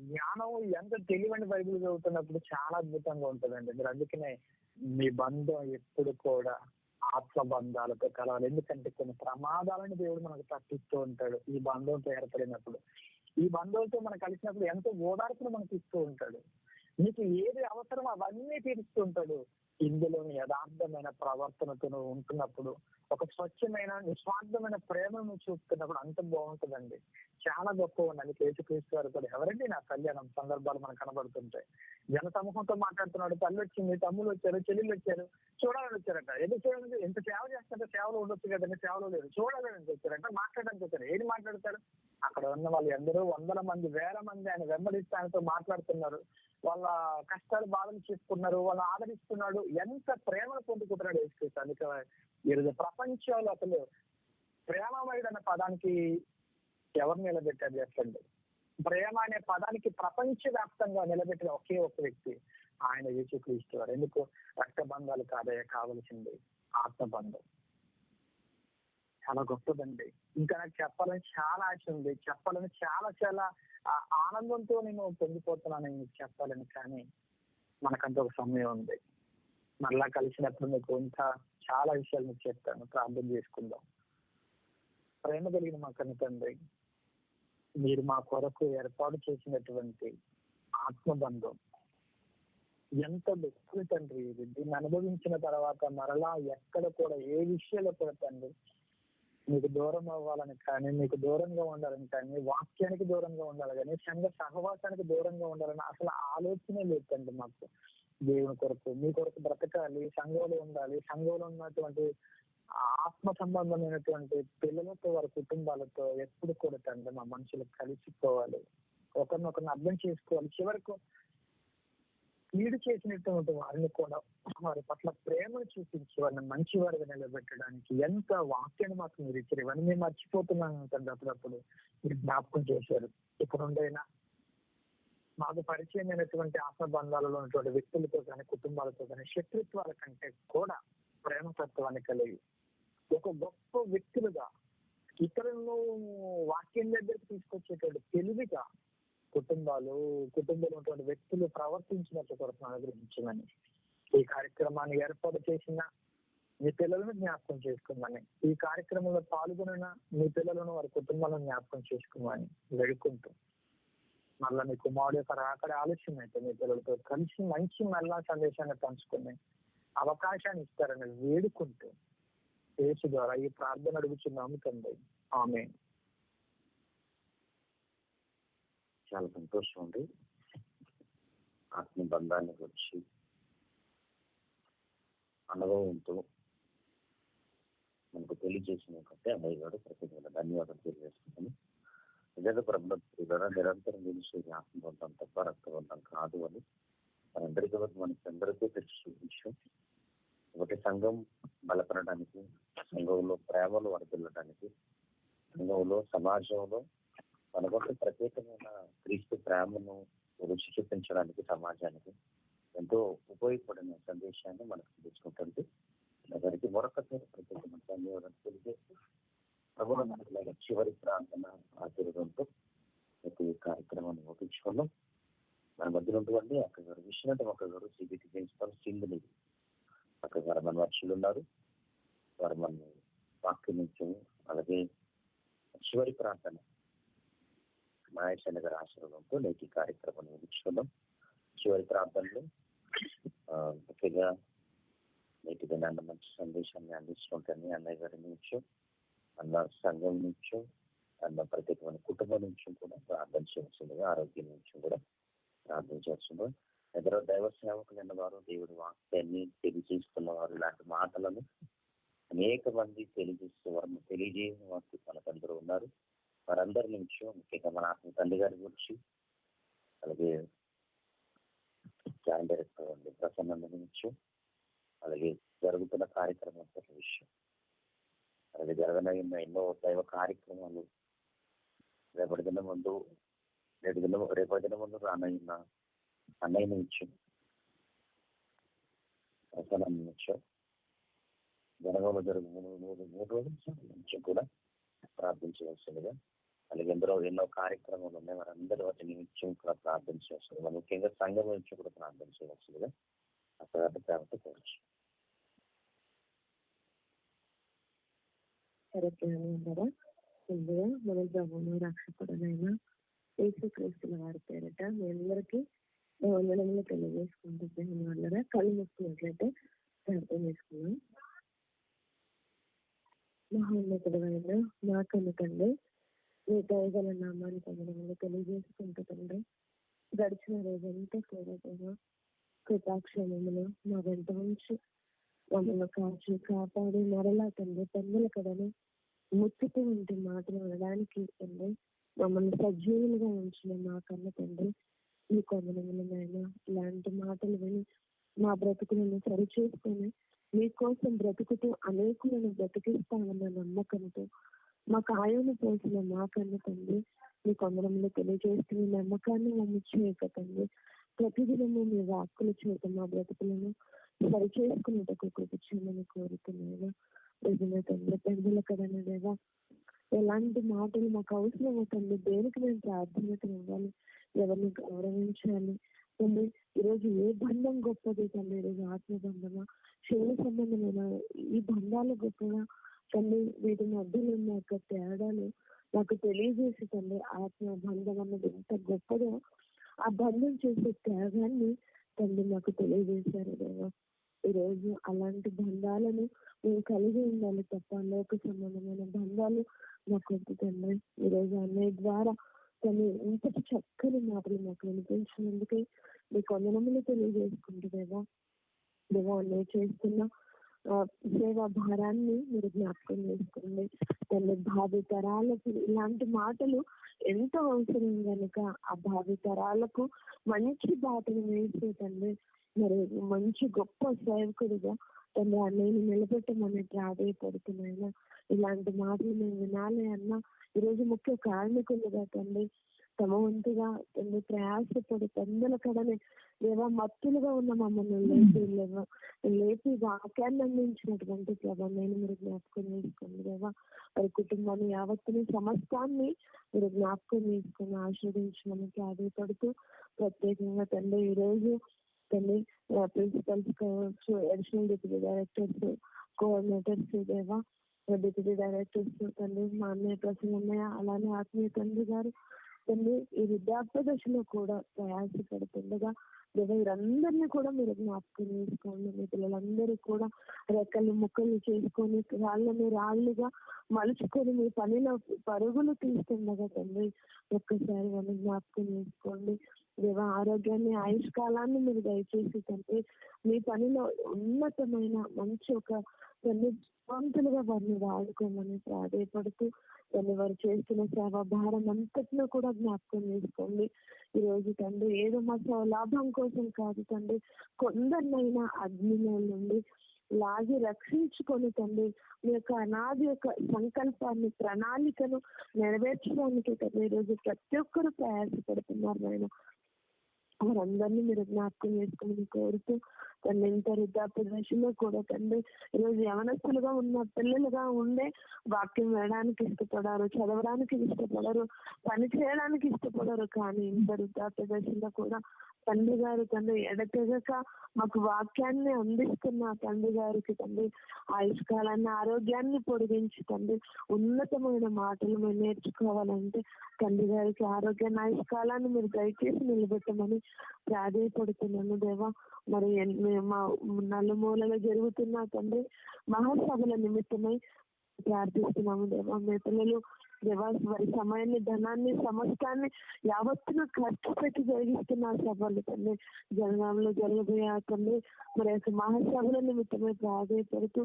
Speaker 3: జ్ఞానం, ఎంత తెలివని బైబిల్ చదువుతున్నప్పుడు చాలా అద్భుతంగా ఉంటుందండి. మీరు అందుకనే మీ బంధం ఎప్పుడు కూడా ఆత్మ బంధాలతో కలవాలి. ఎందుకంటే కొన్ని ప్రమాదాలను దేవుడు మనకు తప్పిస్తూ ఉంటాడు ఈ బంధంతో ఏర్పడినప్పుడు. ఈ బంధువులతో మనం కలిసినప్పుడు ఎంతో ఓదార్పును మనకి ఇస్తూ ఉంటాడు. నీకు ఏది అవసరమో అవన్నీ తీరుస్తూ ఉంటాడు. ఇందులోని యథార్థమైన ప్రవర్తనతో నువ్వు ఉంటున్నప్పుడు, ఒక స్వచ్ఛమైన నిస్వార్థమైన ప్రేమను నువ్వు చూపుతున్నప్పుడు అంత బాగుంటుందండి. చాలా గొప్ప ఉండాలి. యేసుక్రీస్తు వారు కూడా ఎవరండి నా కళ్యాణం సందర్భాలు మనకు కనబడుతుంటాయి. జన సమూహంతో మాట్లాడుతున్నాడు, తల్లి వచ్చింది, తమ్ముళ్ళు వచ్చారు, చెల్లెళ్ళు వచ్చారు, చూడాలని వచ్చారట. ఎందుకు చూడాలి? ఎంత సేవ చేస్తారంటే సేవలో ఉండొచ్చు కదండి, సేవలో లేదు, చూడాలని వచ్చారంట, మాట్లాడడానికి వచ్చారు. ఏది మాట్లాడతారు? అక్కడ ఉన్న వాళ్ళు ఎందరో వందల మంది, వేల మంది ఆయన వెంబడిస్తే ఆయనతో మాట్లాడుతున్నారు, వాళ్ళ కష్టాలు బాధలు చేసుకున్నారు, వాళ్ళు ఆదరిస్తున్నాడు. ఎంత ప్రేమను పొందుకుంటున్నాడు యేసుక్రీస్తు. అందుకే ఈరోజు ప్రపంచంలో అసలు ప్రేమమయుడు అనే పదానికి ఎవరు నిలబెట్టారు చెప్పండి? ప్రేమ అనే పదానికి ప్రపంచవ్యాప్తంగా నిలబెట్టిన ఒకే ఒక వ్యక్తి ఆయన యేసుక్రీస్తు వారు. ఎందుకు? రక్త బంధాలు కాదయ్యా కావలసింది, ఆత్మబంధం. చాలా గొప్పదండి. ఇంకా నాకు చెప్పాలని చాలా ఆశ ఉంది, చెప్పాలని చాలా చాలా ఆనందంతో నేను పొందిపోతున్నాను మీకు చెప్పాలని. కానీ మనకంత ఒక సమయం ఉంది. మళ్ళా కలిసినప్పుడు మీకు ఇంకా చాలా విషయాలు మీకు చెప్తాను. ప్రార్థన చేసుకుందాం. ప్రేమ కలిగిన మా కన్న తండ్రి, మీరు మా కొరకు ఏర్పాటు చేసినటువంటి ఆత్మబంధం ఎంత గొప్పది తండ్రి. ఇది దీన్ని అనుభవించిన తర్వాత మరలా ఎక్కడ కూడా ఏ విషయంలో కూడా తండ్రి మీకు దూరం అవ్వాలని కానీ, మీకు దూరంగా ఉండాలని కానీ, వాక్యానికి దూరంగా ఉండాలి కానీ, సంఘ సహవాసానికి దూరంగా ఉండాలని అసలు ఆలోచనే లేదు తండ్రి మాకు. దేవుని కొరకు, మీ కొరకు బ్రతకాలి, సంఘంలో ఉండాలి, సంఘంలో ఉన్నటువంటి ఆత్మ సంబంధమైనటువంటి పిల్లలతో, వారి కుటుంబాలతో ఎప్పుడు కూడా తండ్రి మా మనుషులు కలిసిపోవాలి, ఒకరినొకరిని అర్థం చేసుకోవాలి. చివరకు కీడు చేసినటువంటి వారిని కూడా వారి పట్ల ప్రేమను చూపించి వారిని మంచి వారిగా నిలబెట్టడానికి ఎంత వాక్యాన్ని మాకు మీరు ఇచ్చారు. ఇవన్నీ మేము మర్చిపోతున్నాం తండ్రి. అప్పుడప్పుడు మీరు జ్ఞాపకం చేశారు. ఇప్పుడుండైనా మాకు పరిచయమైనటువంటి ఆత్మ బంధాలలో ఉన్నటువంటి వ్యక్తులతో కానీ, కుటుంబాలతో కానీ, శత్రుత్వాల కంటే కూడా ప్రేమతత్వాన్ని కలిగి ఒక గొప్ప వ్యక్తులుగా ఇతరులను వాక్యం దగ్గరికి తీసుకొచ్చేటువంటి తెలివిగా కుటుంబంలో ఉన్నటువంటి వ్యక్తులు ప్రవర్తించినట్టు కొరకు అనుగ్రహించమని, ఈ కార్యక్రమాన్ని ఏర్పాటు చేసిన మీ పిల్లలను జ్ఞాపకం చేసుకోమని, ఈ కార్యక్రమంలో పాల్గొనిన మీ పిల్లలను వారి కుటుంబాలను జ్ఞాపకం చేసుకోమని వేడుకుంటూ, మళ్ళా మీ కుమారుడు యొక్క రాకడ ఆలస్యం అయితే మీ పిల్లలతో కలిసి మంచి మళ్ళా సందేశాన్ని పంచుకునే అవకాశాన్ని ఇస్తారని వేడుకుంటూ యేసు ద్వారా ఈ ప్రార్థన అడుగుచున్నాము తండ్రి. ఆమేన్.
Speaker 2: చాలా సంతోషం అండి. ఆత్మబంధాన్ని గురించి అనుభవంతో మనకు తెలియజేసిన కంటే అమ్మాయి గారు ప్రత్యేకంగా ధన్యవాదాలు తెలియజేస్తున్నాను. నిజంగా ప్రభుత్వ నిరంతరం నిలిచేది ఆత్మబంధం తప్ప రక్తబంధం కాదు అని మనందరికీ మనకందరికీ తెలిసి చూపించాం. ఒకటి సంఘం బలపడడానికి, సంఘంలో ప్రేమలు వరదలడానికి, సంఘంలో సమాజంలో మనకొక ప్రత్యేకమైన క్రీస్తు ప్రేమను రుచి చూపించడానికి సమాజానికి ఎంతో ఉపయోగపడిన సందేశాన్ని మనకు తెలుసుకుంటుంది. దానికి మరొకసారి ప్రత్యేకమైన ధన్యవాదాలు తెలియజేస్తూ ప్రభుత్వ మనకు చివరి ప్రార్థన ఆశీర్వాదంతో ఈ కార్యక్రమాన్ని ముగించుకున్నాం. మన మధ్యలో ఉన్నటువంటి అక్కగారు విశ్వనాథం అక్కగారు సిబిటి ప్రిన్సిపల్ సింధుని అక్కగారు మన వర్షులు ఉన్నారు. వారు మన వాక్యం అలాగే చివరి ప్రార్థన నాయసన్న గారి ఆశీర్వాదంతో నేటి కార్యక్రమాన్ని ముగించుకున్నాం. చివరి ప్రార్థనలో ముఖ్యంగా నేటి దినాన్ని మంచి సందేశాన్ని అందిస్తుంటాను. అన్నయ్య గారి నుంచి, అన్న సంఘం నుంచి, అన్న ప్రత్యేకమైన కుటుంబం నుంచి కూడా ప్రార్థన చేస్తుండగా, ఆరోగ్యం నుంచి కూడా ప్రార్థన చేస్తుండగా ఎందరో దైవ సేవకులైన వారు దేవుడి వాక్యాన్ని తెలియజేస్తున్న వారు ఇలాంటి మాటలను అనేక మంది తెలియజేయని వారు మనకందరూ ఉన్నారు. వారందరి నుంచి ముఖ్యంగా మన ఆత్మ తండ్రి గారి గురించి, అలాగే జాయింట్ డైరెక్టర్ అండి ప్రసన్న నుంచి, అలాగే జరుగుతున్న కార్యక్రమాల విషయం, అలాగే జరగనున్న ఎన్నో దైవ కార్యక్రమాలు, రేపటి దినం ముందు రానయ్యున్న అన్నయ్య నుంచి, ప్రసన్న నుంచి, జనగంలో జరుగు 3 రోజుల నుంచి కూడా ప్రార్థించవలసిందిగా, అలాగే ఎన్నో కార్యక్రమాలు ఉన్నాయి, వారందరూ వాటి నిమిత్తం కూడా ప్రార్థించవలసిందిగా, ముఖ్యంగా సంఘం నుంచి కూడా ప్రార్థించవలసిందిగా అక్కడ ప్రేమతో కోరచ్చు.
Speaker 4: సరే ప్రేమ ముందుగా మన ప్రభువును రక్షకుడైన యేసుక్రీస్తుల వారి పేరిట మీ అందరికీ వందనములు తెలియజేసుకుంటూ ప్రేమ వాళ్ళగా కళ్ళు మూసుకున్నట్లయితే ప్రార్థన చేసుకున్నాం. మహోన్నతుడైన మా కన్ను తండ్రి, మీ దయగల నామాన్ని వందనములు తెలియజేసుకుంటూ తండ్రి, గడిచిన రోజంతా కూడా కృపాక్షేమములు మా వెంట ఉంచి మమ్మల్ని కాచి కాపాడి మరలా తండ్రి పెద్దల కడను ముచ్చుతూ ఉంటే మాటలు వినడానికి తండ్రి మమ్మల్ని సజీవులుగా ఉంచిన మా కన్న తండ్రి మీ కొందనములైనా ఇలాంటి మాటలు విని మా బ్రతుకులను సరిచేసుకొని మీకోసం బ్రతుకుతూ అనేకులను బ్రతికిస్తామన్న నమ్మకంతో మాకు ఆయను పోసిన మా కన్న తండ్రి మీ కొందరములు తెలియజేస్తూ మీ నమ్మకాన్ని మమ్మల్ని చేయక తండ్రి ప్రతిదినము మీ వాక్కుల చేత మా బ్రతుకులను సరిచేసుకున్నటకు కృపించమని కోరుతున్నాను. నిజమే తండ్రి పెద్దల కదనే దేవా, ఎలాంటి మాటలు మాకు అవసరం అవుతుంది, దేనికి మేము ప్రాధాన్యత ఇవ్వాలి, ఎవరిని గౌరవించాలి తండ్రి. ఈరోజు ఏ బంధం గొప్పది తండ్రి? ఈరోజు ఆత్మబంధమా, శరీర సంబంధమైన ఈ బంధాలు గొప్పగా తండ్రి? వీటి మధ్యలో ఉన్న యొక్క తేడాలు మాకు తెలియజేసి తండ్రి, ఆత్మ బంధం అన్నది ఎంత గొప్పదో ఆ బంధం చేసే త్యాగాన్ని తండ్రి మాకు తెలియజేశారు దేవా. ఈరోజు అలాంటి బంధాలను మేము కలిగి ఉండాలి తప్ప లోక సంబంధమైన బంధాలు మాకు వద్దు తండ్రి. ఈరోజు అన్నయ్య ద్వారా తను ఇంతటి చక్కని మాటలు మాకు వినిపించినందుకే మీకు వందనములు తెలియజేసుకుంటుందేవా. దేవా అన్నయ్య చేస్తున్న సేవా భారాన్ని మీరు జ్ఞాపకం చేసుకోండి తండ్రి. భావి తరాలకు ఇలాంటి మాటలు ఎంతో అవసరం కనుక ఆ భావి తరాలకు మంచి బాటలు వేసే తండ్రి, మరి మంచి గొప్ప సేవకుడిగా తండ్రి అన్నయ్యని నిలబెట్టమని ప్రాధాయపడుతున్నాయినా. ఇలాంటి మాటలు మేము వినాలి అన్న ఈరోజు ముఖ్య కార్మికులుగా తండ్రి తమ వంతుగా తండ్రి ప్రయాసపడి పెద్దల కడనే లేవా మత్తులుగా ఉన్న మమ్మల్ని లేపి వాక్యాన్ని అందించినటువంటి ప్రభావం నేను మీరు జ్ఞాపకం చేసుకోండి దేవా. వారి కుటుంబాన్ని యావత్తుని సమస్తాన్ని మీరు జ్ఞాపకం చేసుకొని ఆశీర్వదించమని ప్రాధాయపడుతూ ప్రత్యేకంగా తండ్రి ఈరోజు తండ్రి ప్రిన్సిపల్స్ కావచ్చు, అడిషనల్ డిప్యూటీ డైరెక్టర్స్, కోఆర్డినేటర్స్ దేవా, డిప్యూటీ డైరెక్టర్స్ తండ్రి మా అన్నయ్య ప్రసన్నయ్య, అలానే ఆత్మీయ తండ్రి గారు తండ్రి ఈ వృద్ధాప్య దశలో కూడా ప్రయాసపడుతుండగా దేవా వీరందరినీ కూడా మీరు జ్ఞాపకం చేసుకోండి. మీ పిల్లలందరూ కూడా రెక్కలు ముక్కలు చేసుకొని రాళ్ళుగా మలుచుకొని మీ పనిలో పరుగులు తీస్తుండగా తండ్రి ఒక్కసారి వాళ్ళని జ్ఞాపకం చేసుకోండి దేవా. ఆరోగ్యాన్ని ఆయుష్కాలాన్ని మీరు దయచేసి తండ్రి మీ పనిలో ఉన్నతమైన మంచి ఒక తండ్రి వంతులుగా వారిని వాడుకోమని ప్రాధాయపడుతూ తండ్రి వారు చేస్తున్న సేవా భారం అంతటిలో కూడా జ్ఞాపకం చేసుకోండి. ఈరోజు తండ్రి ఏదో మా లాభం కోసం కాదు తండ్రి, కొందరినైనా అగ్నిలో నుండి లాగి రక్షించుకొని తండ్రి మీ యొక్క అనాది యొక్క సంకల్పాన్ని ప్రణాళికను నెరవేర్చడానికి తండ్రి ఈరోజు ప్రతి ఒక్కరు ప్రయాసపడుతున్నారు నాయన. వారందరినీ మీరు జ్ఞాపకం చేసుకుని కోరుతూ తండ్రి ఇంత వృద్ధాప్య దశలో కూడా తండ్రి ఈరోజు యవనస్తులుగా ఉన్న పిల్లలుగా ఉండే వాక్యం వినడానికి ఇష్టపడారు, చదవడానికి ఇష్టపడరు, పని చేయడానికి ఇష్టపడరు. కానీ ఇంత వృద్ధాప్య దశలో కూడా తండ్రి గారు తండ్రి ఎడతెగక మాకు వాక్యాన్ని అందిస్తున్న తండ్రి గారికి తండ్రి ఆయుష్కాలాన్ని ఆరోగ్యాన్ని పొడిగించి తండ్రి ఉన్నతమైన మాటలు మేము నేర్చుకోవాలంటే తండ్రి గారికి ఆరోగ్యాన్ని ఆయుష్కాలాన్ని మీరు దయచేసి నిలబెట్టమని ప్రాధాయపడుతున్నాను దేవా. మరి మా నలుమూలలో జరుగుతున్న తండ్రి మహాసభల నిమిత్తమై ప్రార్థిస్తున్నాము దేవా. మీ పిల్లలు దేవా వారి సమయాన్ని, ధనాన్ని, సమస్తాన్ని యావత్తును ఖర్చు పెట్టి జరిగిస్తున్నారు సభలు తండ్రి. జనగాంలో జరగబోయే తండ్రి మరి యొక్క మహాసభల నిమిత్తమే ప్రాధాన్యపడుతూ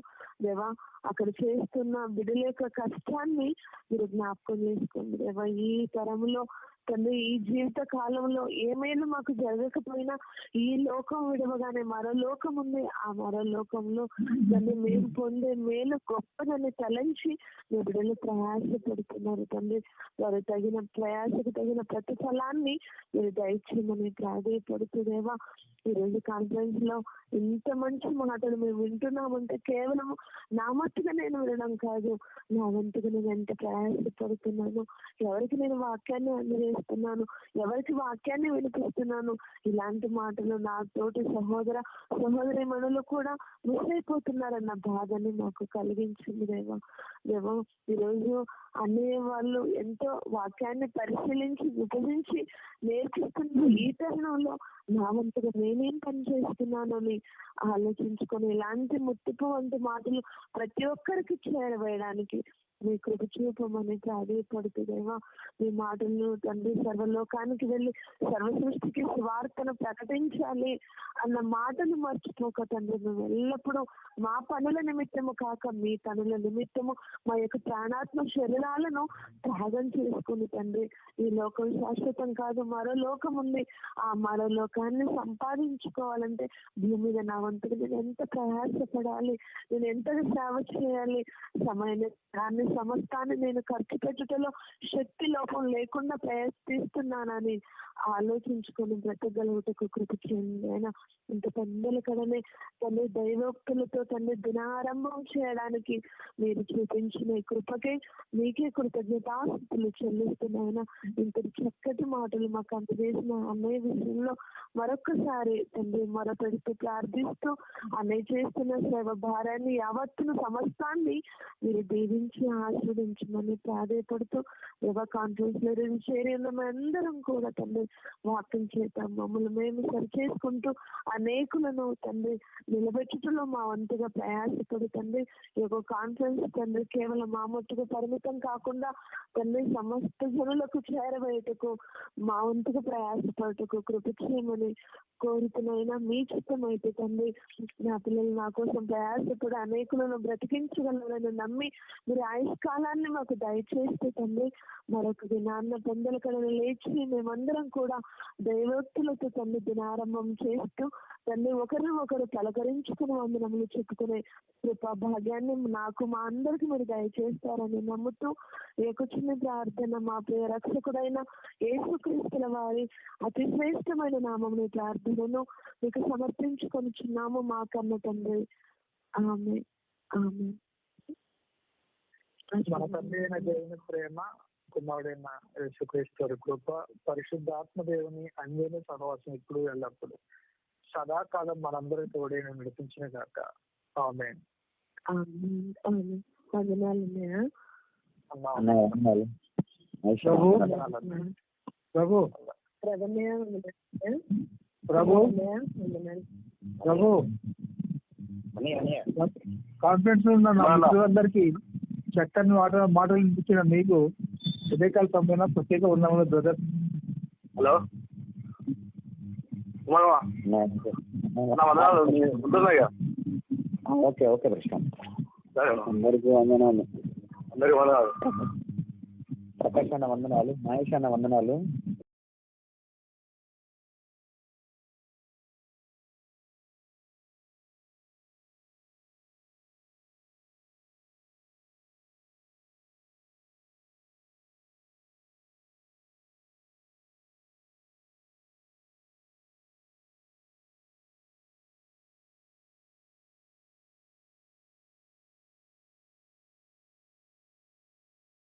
Speaker 4: దేవా అక్కడ చేస్తున్న బిడ్డల యొక్క కష్టాన్ని మీరు జ్ఞాపకం చేసుకోండి దేవా. ఈ తరంలో తండ్రి ఈ జీవిత కాలంలో ఏమైనా మాకు జరగకపోయినా ఈ లోకం విడవగానే మరో లోకం ఉంది. ఆ మరో లోకంలో దాన్ని మేము పొందే మేలు గొప్పదని తలంచి మీ బిడ్డలు ప్రయాసపడుతున్నారు తండ్రి. వారు తగిన ప్రయాసకు తగిన ప్రతిఫలాన్ని మీరు దయచేయమని ప్రాధాన్యపడుతుందేవా. ఈరోజు కాన్ఫరెన్స్ లో ఇంత మంచి మాటలు మేము వింటున్నామంటే కేవలం నా మట్టుగా నేను వినడం కాదు, నా వంతుగా నేను ఎంత ప్రయాసపడుతున్నాను, ఎవరికి నేను వాక్యాన్ని అందజేస్తున్నాను, ఎవరికి వాక్యాన్ని వినిపిస్తున్నాను. ఇలాంటి మాటలు నా తోటి సహోదరి మనులు కూడా మిస్ అయిపోతున్నారన్న బాధని మాకు కలిగించింది దేవా. ఈరోజు అనే వాళ్ళు ఎంతో వాక్యాన్ని పరిశీలించి విభజించి నేర్పిస్తున్న ఈ తరుణంలో నా వంతుగా నేనేం పని చేస్తున్నానని ఆలోచించుకొని ఇలాంటి ముత్తిపు వంటి మాటలు ప్రతి ఒక్కరికి చేరవేయడానికి మీ కృప చూపమని ప్రాధాన్యపడుతుందేమో. మీ మాటలను తండ్రి సర్వలోకానికి వెళ్ళి సర్వ సృష్టికి సువార్తను ప్రకటించాలి అన్న మాటను మర్చిపోక తండ్రి మేము ఎల్లప్పుడూ మా పనుల నిమిత్తము కాక మీ పనుల నిమిత్తము మా యొక్క ప్రాణాత్మ శరీరాలను త్యాగం చేసుకుని తండ్రి. ఈ లోకం శాశ్వతం కాదు, మరో లోకం ఉంది. ఆ మరో లోకాన్ని సంపాదించుకోవాలంటే భూమి మీద నా వంతుకు నేను ఎంత ప్రయాసపడాలి, నేను ఎంతగా సేవ చేయాలి, సమయాన్ని సమస్తాన్ని నేను ఖర్చు పెట్టుటలో శక్తి లోపం లేకుండా ప్రయత్నిస్తున్నానని ఆలోచించుకొని బ్రతకగలుగుటకు కృప చేయండి. అయినా ఇంత పెద్దల కడనే తండ్రి దైవోక్తులతో తండ్రి దినారంభం చేయడానికి మీరు చూపించిన ఈ కృపకే మీకే కృతజ్ఞతాస్తులు చెల్లిస్తున్నాయినా. ఇంతటి చక్కటి మాటలు మాకు అందజేసిన అన్నయ్య విషయంలో మరొకసారి తండ్రి మొరపెడుతూ ప్రార్థిస్తూ అన్నయ్య చేస్తున్న సేవ భారాన్ని యావత్తును సమస్తాన్ని మీరు దీవించి ఆశీర్వదించమని ప్రాధాన్యపడుతూ యోగా కాన్ఫరెన్స్ లో చేరి ఉన్న అందరం కూడా తండ్రి వాక్యం చేత మమ్మల్ని మేము సరిచేసుకుంటూ అనేకులను తండ్రి నిలబెట్టుటలో మా వంతుగా ప్రయాసపడు తండ్రి. యోగా కాన్ఫరెన్స్ తండ్రి కేవలం మా మట్టుకు పరిమితం కాకుండా తండ్రి సమస్త జనులకు చేరవేయటకు మా వంతుగా ప్రయాసపడటకు కృప చేయమని కోరుతున్నైనా మీ చిత్తం అయితే తండ్రి నా పిల్లలు నా కోసం ప్రయాసపడి అనేకులను బ్రతికించగలరని నమ్మి మీరు ఆయుష్కాలాన్ని మాకు దయచేస్తే తండ్రి మరొక దినాన్న పొందల కళను లేచి మేమందరం కూడా దైవోక్తులతో తండ్రి దినారంభం చేస్తూ తండ్రి ఒకరినొకరు పలకరించుకుని వందనములు చెప్పుకునే కృపా భాగ్యాన్ని నాకు మా అందరికి మీరు దయచేస్తారని నమ్ముతూ ఏకొచ్చిన ప్రార్థన మా ప్రియ రక్షకుడైన యేసుక్రీస్తుల వారి అతి శ్రేష్టమైన నామముని ప్రార్థనను మీకు సమర్పించుకొనిచున్నాము మా కన్న తండ్రి. ఆమేన్. ఆమేన్.
Speaker 3: మన తండ్రి అయిన దేవుని ప్రేమ, కుమారుడైన యేసుక్రీస్తు కృప, పరిశుద్ధాత్మ దేవుని అన్యోన్య సహవాసం ఇప్పుడు ఎల్లప్పుడు సదాకాలం మనందరి తోడైన నడిపించిన గాక. ఆమేన్.
Speaker 5: కాన్ఫిడెన్స్ ఉన్న అందరికి చక్కని మాటలు వినిపించిన మీకు ఉదయకాల సమయంలో ప్రత్యేక ఉన్నాము brother.
Speaker 1: Hello
Speaker 2: okay okay Prashant, అందరికీ వందనాలు.
Speaker 1: అందరికీ వందనాలు.
Speaker 2: ప్రకాష్ అన్న వందనాలు, మహేష్ అన్న వందనాలు.